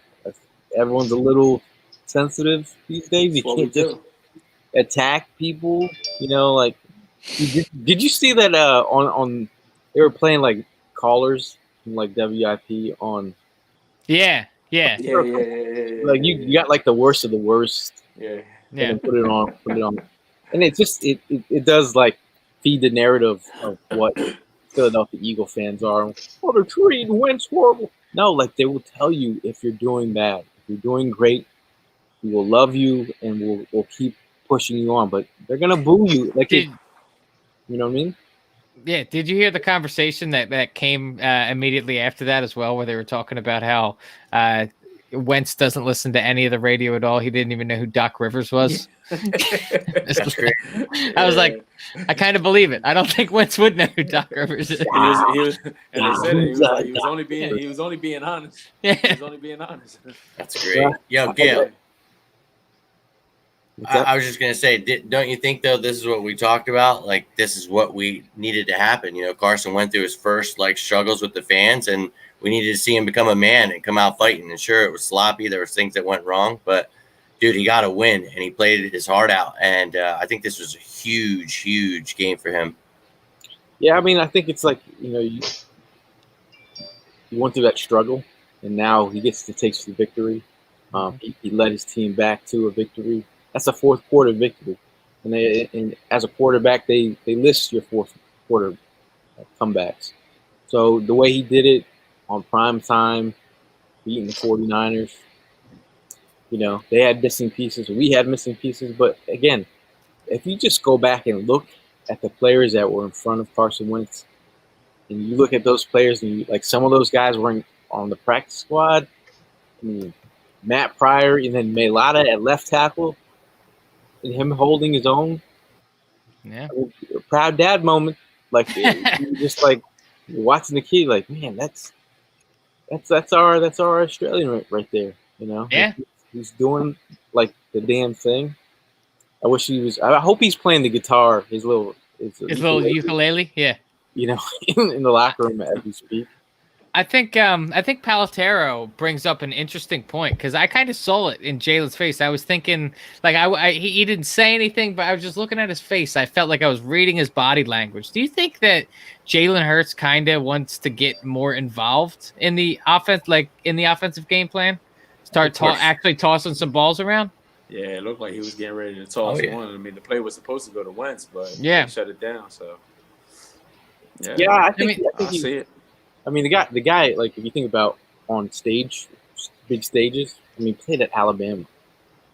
everyone's a little sensitive these days. You That's what we can't just do. attack people, Did you see that on they were playing like callers from like WIP on Yeah. Yeah. like you got like the worst of the worst Yeah. Yeah. and then put it on, and it just it does like feed the narrative of what Philadelphia Eagle fans are. Oh, they're treating Wentz horrible. No, like they will tell you if you're doing bad. If you're doing great, we will love you and we'll keep pushing you on. But they're gonna boo you, like Did, you know what I mean? Yeah, did you hear the conversation that came immediately after that as well, where they were talking about how Wentz doesn't listen to any of the radio at all? He didn't even know who Doc Rivers was. That's great. I was like, I kind of believe it. I don't think Wentz would know who Doc Rivers is. He was, and they said it. He was only being honest. Yeah. He was only being honest. That's great. Yo, Gail. I was just gonna say, don't you think though this is what we talked about? Like this is what we needed to happen. You know, Carson went through his first like struggles with the fans, and we needed to see him become a man and come out fighting. And sure, it was sloppy. There was things that went wrong, but dude, he got a win and he played his heart out. And I think this was a huge, huge game for him. Yeah, I mean, I think it's like you went through that struggle, and now he gets to taste the victory. He led his team back to a victory. That's a fourth quarter victory, and as a quarterback, they list your fourth quarter comebacks. So the way he did it on prime time, beating the 49ers, they had missing pieces. We had missing pieces, but again, if you just go back and look at the players that were in front of Carson Wentz, and you look at those players, and like some of those guys were on the practice squad. I mean, Matt Pryor and then Mailata at left tackle, and him holding his own. Yeah, I mean, a proud dad moment. Like just like watching the kid, like, man, that's our Australian right there. Yeah. He's doing like the damn thing. I wish he was. I hope he's playing the guitar. His little ukulele. Yeah. In the locker room as we speak. I think Palatero brings up an interesting point because I kind of saw it in Jalen's face. I was thinking, like, he didn't say anything, but I was just looking at his face. I felt like I was reading his body language. Do you think that Jalen Hurts kind of wants to get more involved in the offense, like in the offensive game plan? Start actually tossing some balls around? Yeah, it looked like he was getting ready to toss one. I mean, the play was supposed to go to Wentz, but they shut it down. So yeah, I think I see it. I mean, the guy, like, if you think about on stage, big stages, I mean, played at Alabama.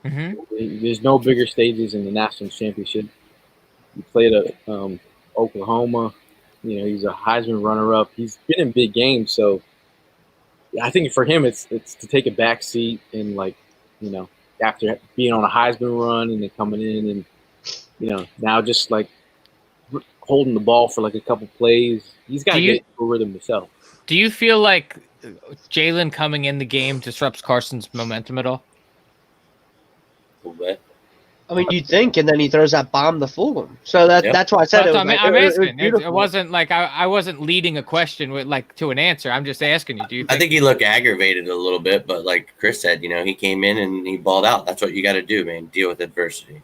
Mm-hmm. There's no bigger stages in the national championship. He played at Oklahoma. He's a Heisman runner-up. He's been in big games, so I think for him, it's to take a back seat and, like, after being on a Heisman run and then coming in and, now just like holding the ball for like a couple plays. He's got to get into a rhythm himself. Do you feel like Jalen coming in the game disrupts Carson's momentum at all? A little bit. I mean, you'd think, and then he throws that bomb to fool him. So that's why I said I'm asking. It wasn't like I wasn't leading a question with like to an answer. I'm just asking you. Do you? I think he looked aggravated a little bit, but like Chris said, he came in and he balled out. That's what you got to do, man. Deal with adversity.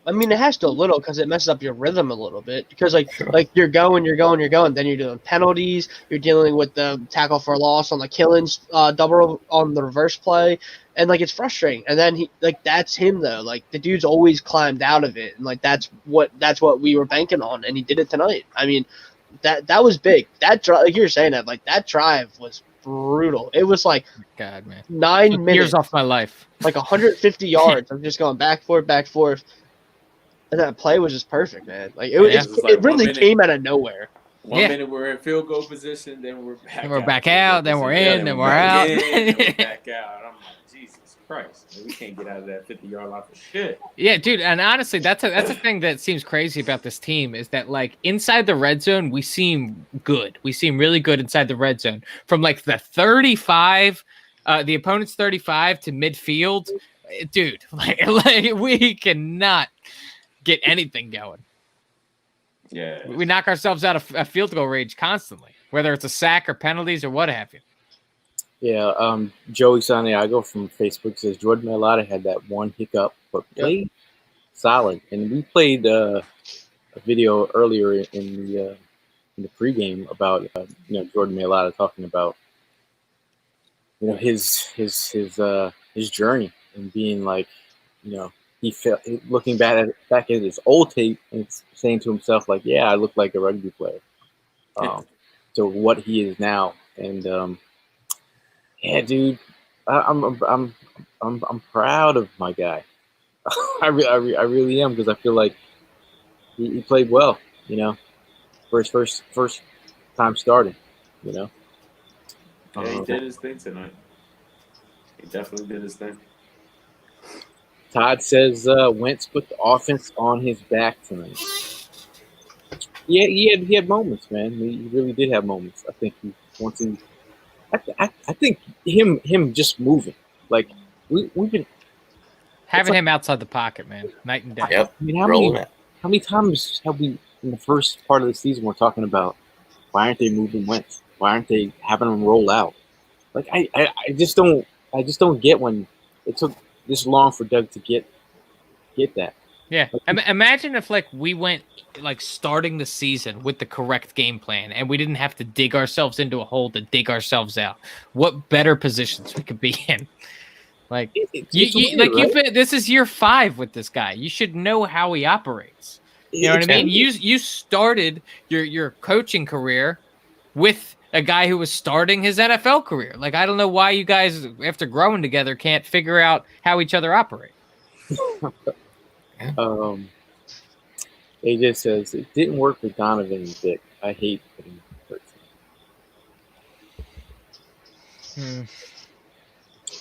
I mean, it has to a little because it messes up your rhythm a little bit. Because like you're going, then you're doing penalties. You're dealing with the tackle for loss on the Killins double on the reverse play, and like it's frustrating. And then that's him though. Like the dude's always climbed out of it, and like that's what we were banking on, and he did it tonight. I mean, that was big. That drive, like you were saying that, like that drive was brutal. It was like God, man, 9 minutes, years off my life, like 150 yards. I'm just going back forth. And that play was just perfect, man. Like it really came out of nowhere. One minute we're in field goal position, then we're back. Then we're back out. Then we're in. Then we're out. Back out. I'm like, Jesus Christ, we can't get out of that 50-yard line for shit. Yeah, dude. And honestly, that's a thing that seems crazy about this team is that like inside the red zone, we seem good. We seem really good inside the red zone from like the 35, the opponent's 35 to midfield, dude. Like we cannot get anything going. Yeah, we knock ourselves out of a field goal range constantly, whether it's a sack or penalties or what have you. Yeah, Joey Santiago from Facebook says Jordan Mailata had that one hiccup, but played solid. And we played a video earlier in the pregame about Jordan Mailata talking about his journey and being like he felt looking back at his old tape and saying to himself like, yeah, I look like a rugby player. So what he is now, and yeah, dude, I'm proud of my guy. I really am, because I feel like he played well. First time starting. Yeah, he did his thing tonight. He definitely did his thing. Todd says Wentz put the offense on his back tonight. Yeah, he had moments, man. He really did have moments. I think I think him just moving. Like we've been Having him outside the pocket, man, night and day. Yep. I mean, Rolling it. how many times have we in the first part of the season we're talking about why aren't they moving Wentz? Why aren't they having him roll out? Like I just don't get when it took this long for Doug to get that. Yeah. Imagine if like we went like starting the season with the correct game plan and we didn't have to dig ourselves into a hole to dig ourselves out. What better positions we could be in? Like It's weird, like right? you've been, this is year 5 with this guy. You should know how he operates. You know what I mean? You started your coaching career with a guy who was starting his NFL career. Like I don't know why you guys, after growing together, can't figure out how each other operate. AJ says it didn't work with Donovan and Vic. I hate putting hurt.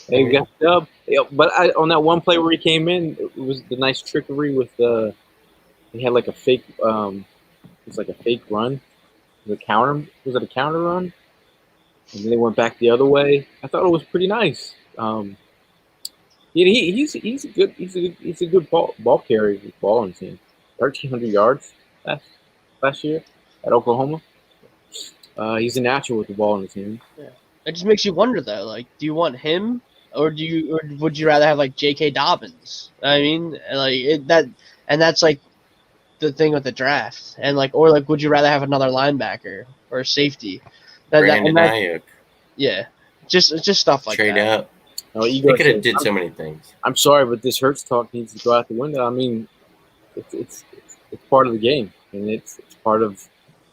Hey, we got Dub. Yeah, but on that one play where he came in, it was the nice trickery with he had like a fake it was like a fake run. Was it a counter run? And then they went back the other way. I thought it was pretty nice. Yeah, he's a good ball carrier with ball in his hand. 1,300 yards last year at Oklahoma. He's a natural with the ball in his hand. Yeah. It just makes you wonder though, like, do you want him or would you rather have like J.K. Dobbins? I mean, like that's like the thing with the draft, and like, or like, would you rather have another linebacker or a safety? Brandon Ayuk. Yeah, just stuff like Trade that. up. No, They could have did so many things. I'm sorry, but this Hurts talk needs to go out the window. I mean, it's part of the game, and it's part of.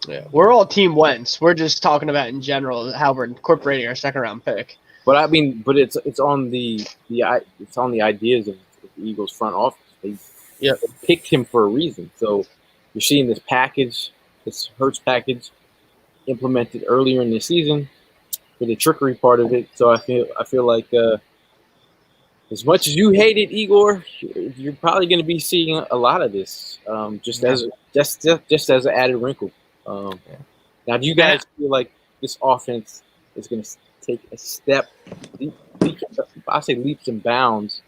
Yeah, we're all Team Wentz. We're just talking about in general how we're incorporating our second round pick. But I mean, it's on the ideas of the Eagles front office. They picked him for a reason. So you're seeing this package, this Hurts package, implemented earlier in the season for the trickery part of it. So I feel like as much as you hate it, Igor, you're probably going to be seeing a lot of this, just as an added wrinkle. Now, do you guys feel like this offense is going to take a step? I say leaps and bounds,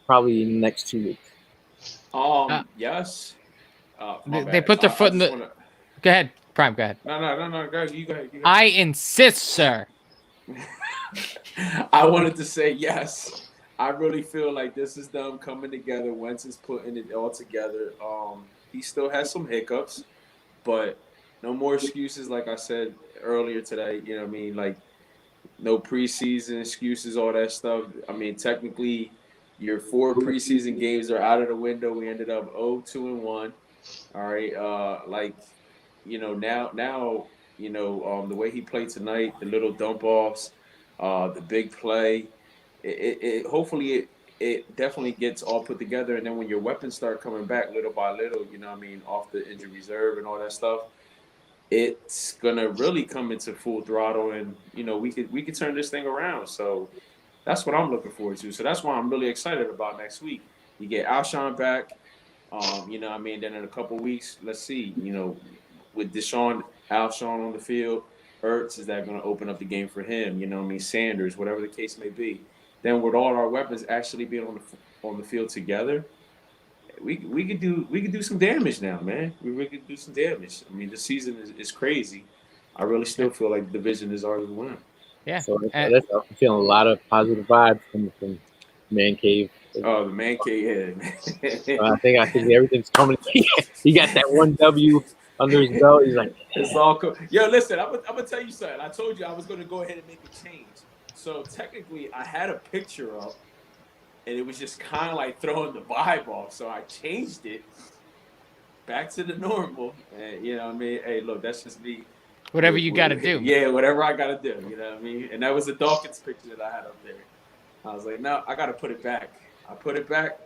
probably in the next 2 weeks. Yes. They put their foot in the. Go ahead, Prime. Go ahead. No. Go ahead. You go ahead. I insist, sir. I wanted to say yes. I really feel like this is them coming together. Wentz is putting it all together. He still has some hiccups, but no more excuses. Like I said earlier today, you know what I mean? Like no preseason excuses, all that stuff. I mean, technically, your 4 preseason games are out of the window. We ended up 0-2-1. All right. Now, the way he played tonight, the little dump offs, the big play, it hopefully it definitely gets all put together. And then when your weapons start coming back little by little, you know what I mean, off the injury reserve and all that stuff, it's gonna really come into full throttle, and we could turn this thing around. So that's what I'm looking forward to. So that's why I'm really excited about next week. You get Alshon back, Then in a couple weeks, let's see, with Alshon on the field, Ertz, is that going to open up the game for him? Sanders, whatever the case may be. Then with all our weapons actually being on the field together, we could do some damage now, man. We really could do some damage. I mean, the season is crazy. I really still feel like the division is ours to win. Yeah. So I'm feeling a lot of positive vibes coming from Man Cave. Oh, the Man Cave, yeah. I think everything's coming. He got that 1 W under his belt. He's like, it's all cool. Yo, listen, I'm gonna tell you something. I told you I was gonna go ahead and make a change. So technically, I had a picture up, and it was just kind of like throwing the vibe off. So I changed it back to the normal. And you know what I mean? Hey, look, that's just me. Whatever you got to do. Yeah, whatever I got to do. You know what I mean? And that was the Dawkins picture that I had up there. I was like, no, I got to put it back. I put it back.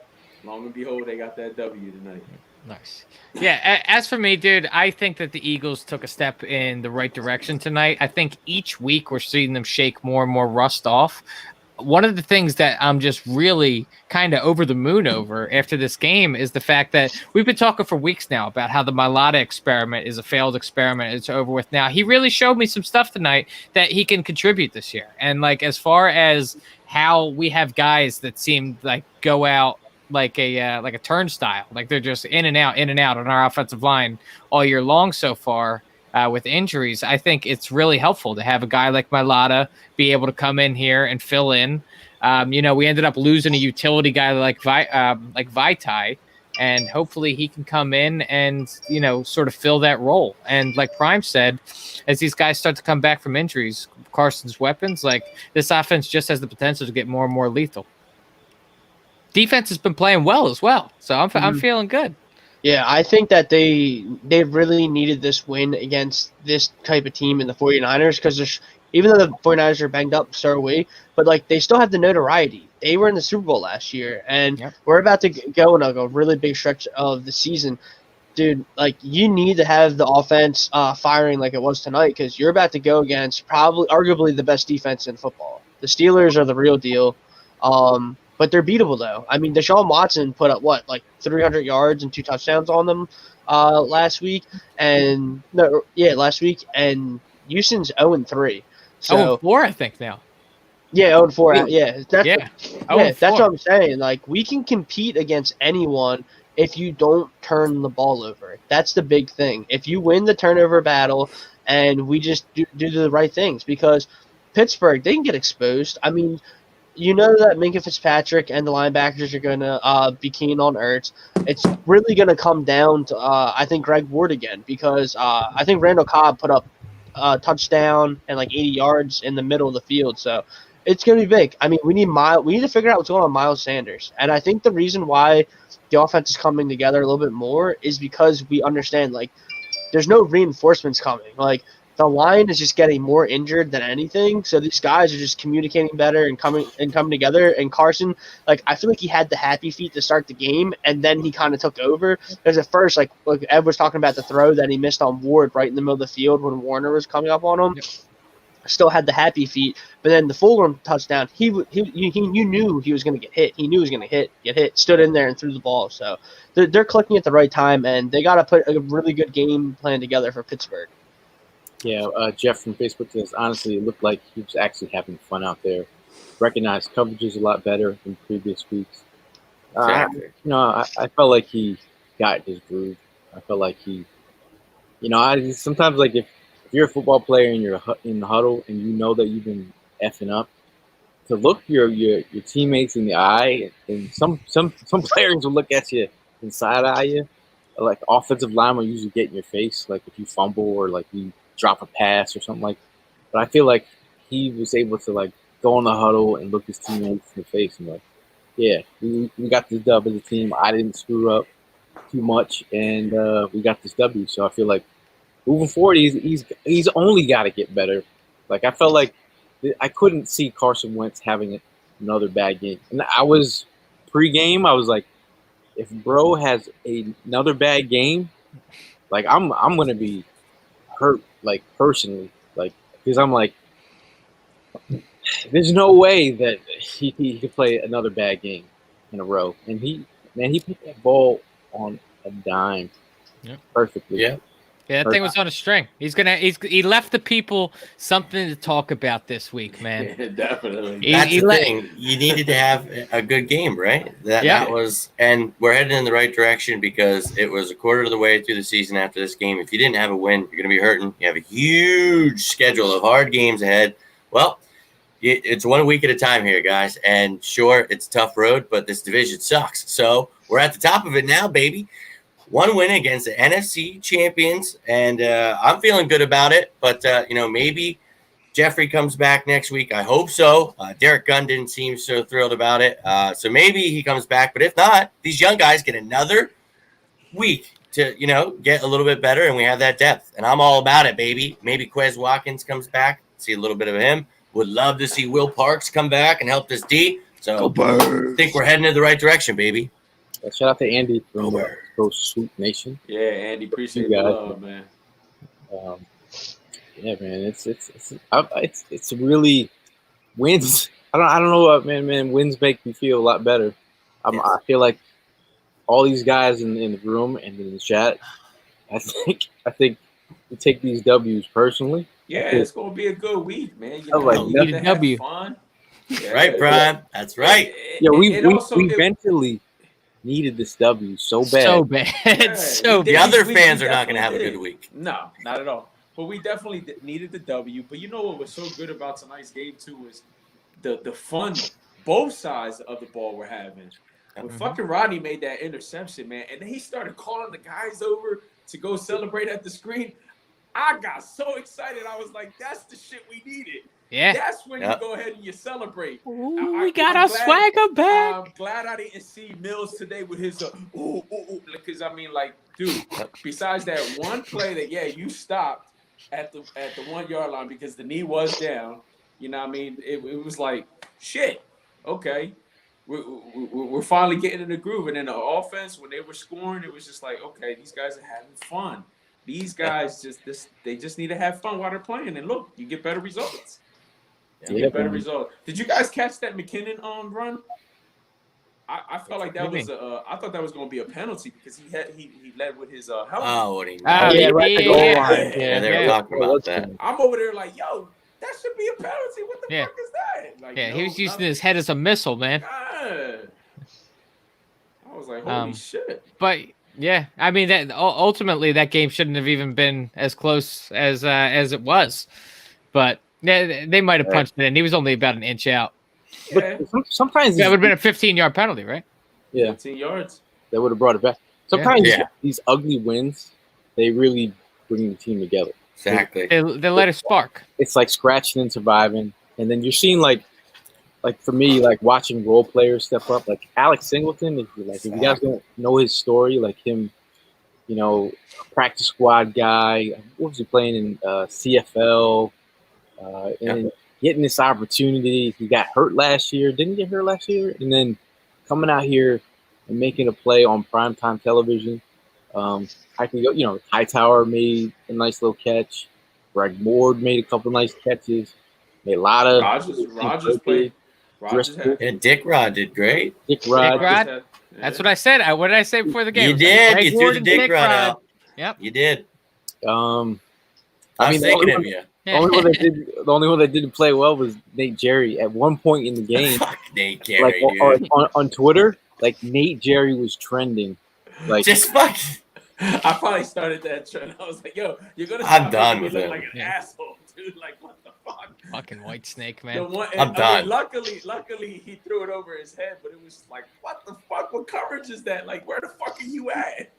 Long and behold, they got that W tonight. Nice. Yeah, as for me, dude, I think that the Eagles took a step in the right direction tonight. I think each week we're seeing them shake more and more rust off. One of the things that I'm just really kind of over the moon over after this game is the fact that we've been talking for weeks now about how the Mailata experiment is a failed experiment. It's over with now. He really showed me some stuff tonight that he can contribute this year. And like, as far as how we have guys that seem like go out like a turnstile. Like they're just in and out on our offensive line all year long so far. With injuries, I think it's really helpful to have a guy like Mailata be able to come in here and fill in. We ended up losing a utility guy like Vaitai, and hopefully he can come in and sort of fill that role. And like Prime said, as these guys start to come back from injuries, Carson's weapons, like this offense just has the potential to get more and more lethal. Defense has been playing well as well, so I'm feeling good. Yeah, I think that they really needed this win against this type of team in the 49ers because even though the 49ers are banged up, so are we, but like they still have the notoriety. They were in the Super Bowl last year, and we're about to go in a really big stretch of the season. Dude, like you need to have the offense firing like it was tonight because you're about to go against arguably the best defense in football. The Steelers are the real deal. But they're beatable, though. I mean, Deshaun Watson put up, like 300 yards and 2 touchdowns on them last week? Last week. And Houston's 0-3. So, 0-4, I think, now. Yeah, 0-4. Yeah, that's what I'm saying. Like, we can compete against anyone if you don't turn the ball over. That's the big thing. If you win the turnover battle and we just do the right things. Because Pittsburgh, they can get exposed. I mean, you know that Minkah Fitzpatrick and the linebackers are going to be keen on Ertz. It's really going to come down to, I think, Greg Ward again because I think Randall Cobb put up a touchdown and like 80 yards in the middle of the field. So it's going to be big. I mean, we need to figure out what's going on with Miles Sanders. And I think the reason why the offense is coming together a little bit more is because we understand, like, there's no reinforcements coming. Like, the line is just getting more injured than anything, so these guys are just communicating better and coming together. And Carson, like I feel like he had the happy feet to start the game, and then he kind of took over. Because at first, like Ed was talking about the throw that he missed on Ward right in the middle of the field when Warner was coming up on him. Yep. Still had the happy feet, but then the Fulgham touchdown, you knew he was going to get hit. He knew he was going to get hit. Stood in there and threw the ball. So they're clicking at the right time, and they got to put a really good game plan together for Pittsburgh. Yeah, Jeff from Facebook says, honestly, it looked like he was actually having fun out there. Recognized coverages a lot better than previous weeks. Exactly. I felt like he got his groove. I felt like he, sometimes like if you're a football player and you're in the huddle and you know that you've been effing up, to look your teammates in the eye, and some players will look at you and side eye you. Like offensive line will usually get in your face, like if you fumble or like you drop a pass or something like. But I feel like he was able to like go in the huddle and look his teammates in the face and like, yeah, we got this dub as a team. I didn't screw up too much, and we got this W. So I feel like moving forward, he's only got to get better. Like I felt like I couldn't see Carson Wentz having another bad game, and I was pre-game. I was like, if bro has another bad game, like I'm gonna be hurt, like personally, like because I'm like, there's no way that he could play another bad game in a row, and he put that ball on a dime, perfectly. Yeah. Yeah, that thing was on a string. He left the people something to talk about this week, man. Yeah, definitely. That's the thing. You needed to have a good game, right? That was, and we're heading in the right direction because it was a quarter of the way through the season after this game. If you didn't have a win, you're going to be hurting. You have a huge schedule of hard games ahead. Well, it's 1 week at a time here, guys. And sure, it's a tough road, but this division sucks. So we're at the top of it now, baby. 1 win against the NFC champions, and I'm feeling good about it. But, maybe Jeffrey comes back next week. I hope so. Derek Gunn didn't seem so thrilled about it. So maybe he comes back. But if not, these young guys get another week to, get a little bit better, and we have that depth. And I'm all about it, baby. Maybe Quez Watkins comes back. See a little bit of him. Would love to see Will Parks come back and help this D. So I think we're heading in the right direction, baby. Shout out to Andy from Swoop Nation. Yeah, Andy, appreciate the love, man. Yeah, man, it's really wins. I don't know what man. Wins make me feel a lot better. I feel like all these guys in the room and in the chat. I think we take these W's personally. Yeah, it's gonna be a good week, man. You need a W. Fun. Yeah, right, Brian. That's right. Yeah, we mentally needed this W so bad. So bad. So we The bad. other we fans are not going to have a definitely good week. No, not at all. But we definitely needed the W. But you know what was so good about tonight's game too was the fun both sides of the ball were having. When fucking Rodney made that interception, man, and then he started calling the guys over to go celebrate at the screen, I got so excited. I was like, that's the shit we needed. Yeah. That's when you go ahead and you celebrate. Ooh, we got our swagger back. I'm glad I didn't see Mills today with his because I mean, like, dude, besides that one play that you stopped at the 1 yard line because the knee was down. You know what I mean? It was like, shit, okay. We're finally getting in the groove. And then the offense, when they were scoring, it was just like, okay, these guys are having fun. These guys just need to have fun while they're playing. And look, you get better results. You get better results. Did you guys catch that McKinnon run? I felt like that was I thought that was going to be a penalty because he led with his helmet. Oh, what do you know? Right at the goal line. Yeah, they were talking about that. I'm over there like, yo, that should be a penalty. What the fuck is that? Like, he was using his head as a missile, man. God. I was like, holy shit. But yeah, I mean that ultimately that game shouldn't have even been as close as it was. But yeah, they might have punched it in. He was only about an inch out. Yeah. But sometimes that would have been a 15-yard penalty, right? Yeah, 15 yards. That would have brought it back. Sometimes these ugly wins, they really bring the team together. Exactly. They let it spark. It's like scratching and surviving, and then you're seeing like for me, like watching role players step up, like Alex Singleton. If you guys don't know his story, like him, practice squad guy. What was he playing in CFL? And getting this opportunity, he got hurt last year. Didn't he get hurt last year? And then coming out here and making a play on primetime television. I can go, Hightower made a nice little catch. Greg Ward made a couple nice catches. Made a lot of Rogers played. And Dick Rod did great. Dick Rod. That's what I said. What did I say before the game? You did. Like you threw the Dick Rod out. Yep. You did. I mean, thinking of you. The only one that didn't play well was Nate Jerry. At one point in the game, Fuck Nate Jerry, dude. On Twitter, like Nate Jerry was trending. Like just fuck. I probably started that trend. I was like, "Yo, you're gonna." I'm done with it. Like an asshole, dude. Like, what the fuck? Fucking white snake, man. I'm done. Luckily, he threw it over his head, but it was like, what the fuck? What coverage is that? Like, where the fuck are you at?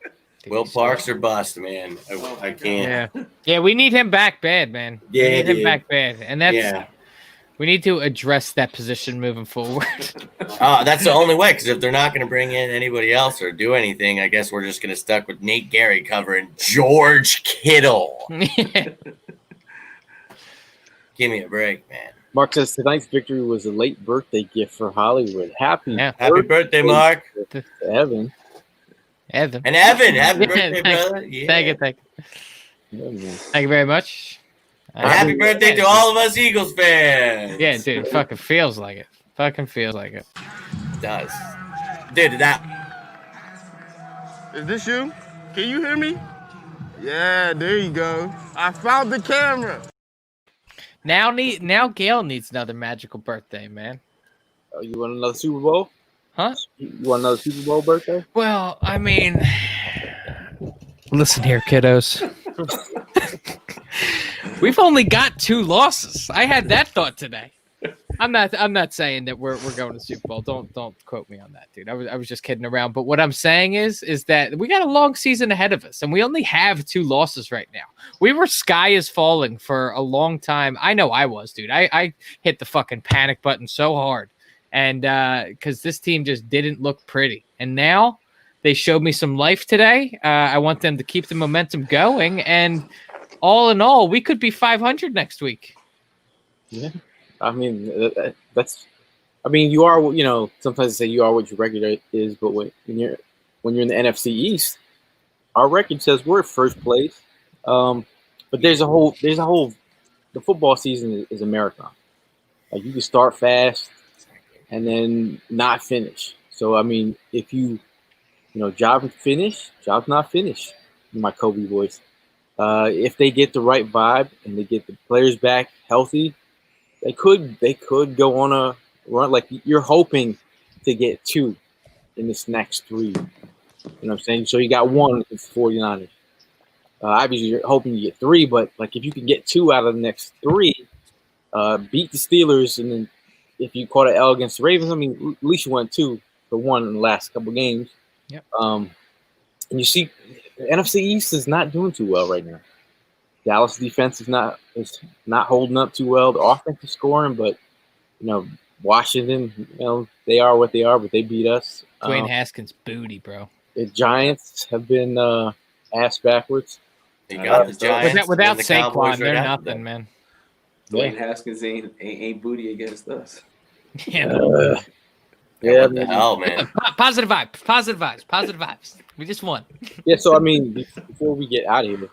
Will Parks or bust, man. I can't. Yeah, we need him back bad, man. Yeah, we need him back bad, and that's we need to address that position moving forward. That's the only way, because if they're not going to bring in anybody else or do anything, I guess we're just going to stuck with Nate Gary covering George Kittle. Give me a break, man. Mark says tonight's victory was a late birthday gift for Hollywood. Happy birthday, Mark. To Evan. Evan. And Evan, happy birthday, brother. Yeah. Thank you. Thank you very much. And happy birthday to all of us Eagles fans. Yeah, dude, it fucking feels like it. It does. Dude, Is this you? Can you hear me? Yeah, there you go. I found the camera. Now Gail needs another magical birthday, man. Oh, you want another Super Bowl? Huh? You want another Super Bowl birthday? Well, I mean, listen here, kiddos. We've only got 2 losses. I had that thought today. I'm not saying that we're going to Super Bowl. Don't quote me on that, dude. I was just kidding around. But what I'm saying is that we got a long season ahead of us, and we only have 2 losses right now. We were sky is falling for a long time. I know I was, dude. I hit the fucking panic button so hard, and because this team just didn't look pretty. And now they showed me some life today. I want them to keep the momentum going, and all in all, we could be 500 next week. Yeah. I mean, you are, sometimes they say you are what your record is, but when you're in the NFC East, our record says we're at first place. But there's a whole, the football season is a marathon. Like you can start fast and then not finish. So, I mean, if job not finished, in my Kobe voice. If they get the right vibe and they get the players back healthy, they could go on a run. Like you're hoping to get 2 in this next 3. You know what I'm saying? So you got 1 against the 49ers. Obviously, you're hoping you get 3, but like if you can get 2 out of the next 3, beat the Steelers, and then if you caught an L against the Ravens, I mean, at least you went 2 for 1 in the last couple games. Yep. And you see, the NFC East is not doing too well right now. Dallas defense is not holding up too well. The offense is scoring, but Washington, they are what they are, but they beat us. Dwayne Haskins booty, bro. The Giants have been ass backwards. You got the Giants. Without the Saquon, Cowboys they're right after nothing, them. man. Dwayne Haskins ain't booty against us. Yeah. What the hell, man? Positive vibes. We just won. Yeah, so I mean, before we get out of here,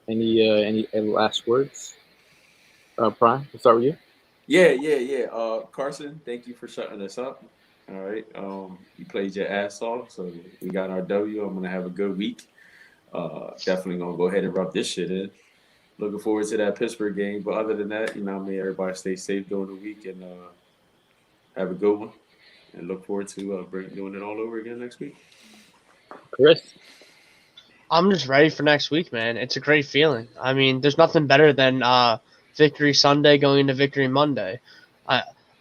any last words? Prime, we'll start with you. Yeah. Carson, thank you for shutting us up. All right. You played your ass off, so we got our W. I'm gonna have a good week. Definitely gonna go ahead and rub this shit in. Looking forward to that Pittsburgh game. But other than that, everybody stay safe during the week and have a good one. And look forward to doing it all over again next week. Chris? I'm just ready for next week, man. It's a great feeling. I mean, there's nothing better than Victory Sunday going into Victory Monday.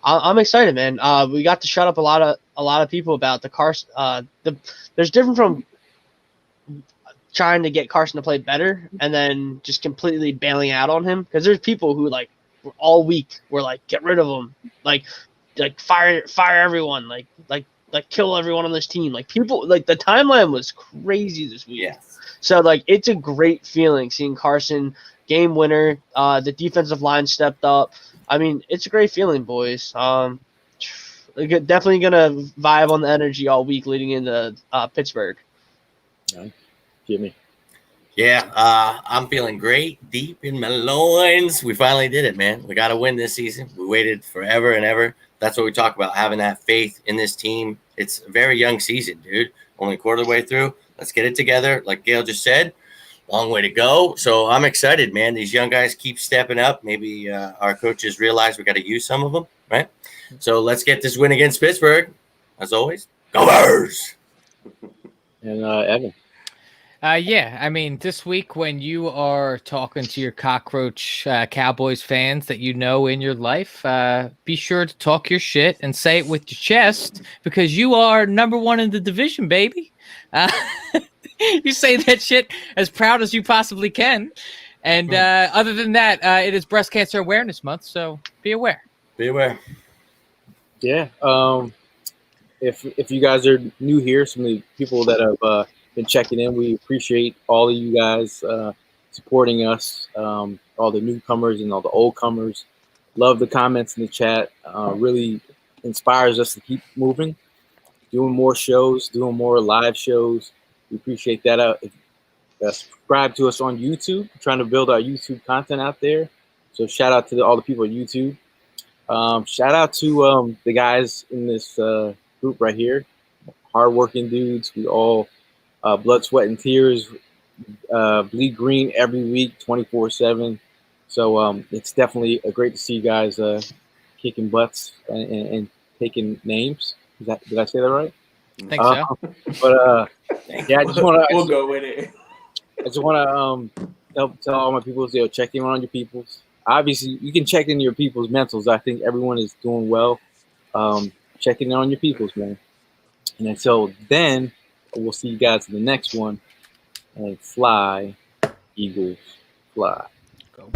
I'm excited, man. We got to shut up a lot of people about the Carson. There's different from trying to get Carson to play better and then just completely bailing out on him, because there's people who like all week were like, get rid of him, like fire everyone, like kill everyone on this team. Like people, like the timeline was crazy this week. Yeah. So like it's a great feeling seeing Carson game winner. The defensive line stepped up. I mean, it's a great feeling, boys. Definitely gonna vibe on the energy all week leading into Pittsburgh. Jimmy. Yeah, I'm feeling great, deep in my loins. We finally did it, man. We got to win this season. We waited forever and ever. That's what we talk about, having that faith in this team. It's a very young season, dude. Only a quarter of the way through. Let's get it together. Like Gail just said, long way to go. So I'm excited, man. These young guys keep stepping up. Maybe our coaches realize we got to use some of them, right? So let's get this win against Pittsburgh. As always, go Bears! And Evan. Yeah, I mean, this week when you are talking to your cockroach Cowboys fans that you know in your life, be sure to talk your shit and say it with your chest, because you are number 1 in the division, baby. You say that shit as proud as you possibly can. And other than that, it is Breast Cancer Awareness Month, so be aware. Be aware. Yeah. If you guys are new here, some of the people that have been checking in, we appreciate all of you guys supporting us, all the newcomers and all the old comers. Love the comments in the chat. Really inspires us to keep moving, doing more shows, doing more live shows. We appreciate that. Subscribe to us on YouTube. We're trying to build our YouTube content out there. So shout out to all the people on YouTube. Shout out to the guys in this group right here. Hardworking dudes. We all blood, sweat, and tears, bleed green every week, 24/7. So it's definitely great to see you guys kicking butts and taking names. Did I say that right? I think so. But yeah, I just want to. We'll go with it. I just want to tell all my people, check in on your peoples. Obviously, you can check in your people's mentals. I think everyone is doing well. Checking in on your peoples, man. And until then, we'll see you guys in the next one. And fly, Eagles, fly. Go.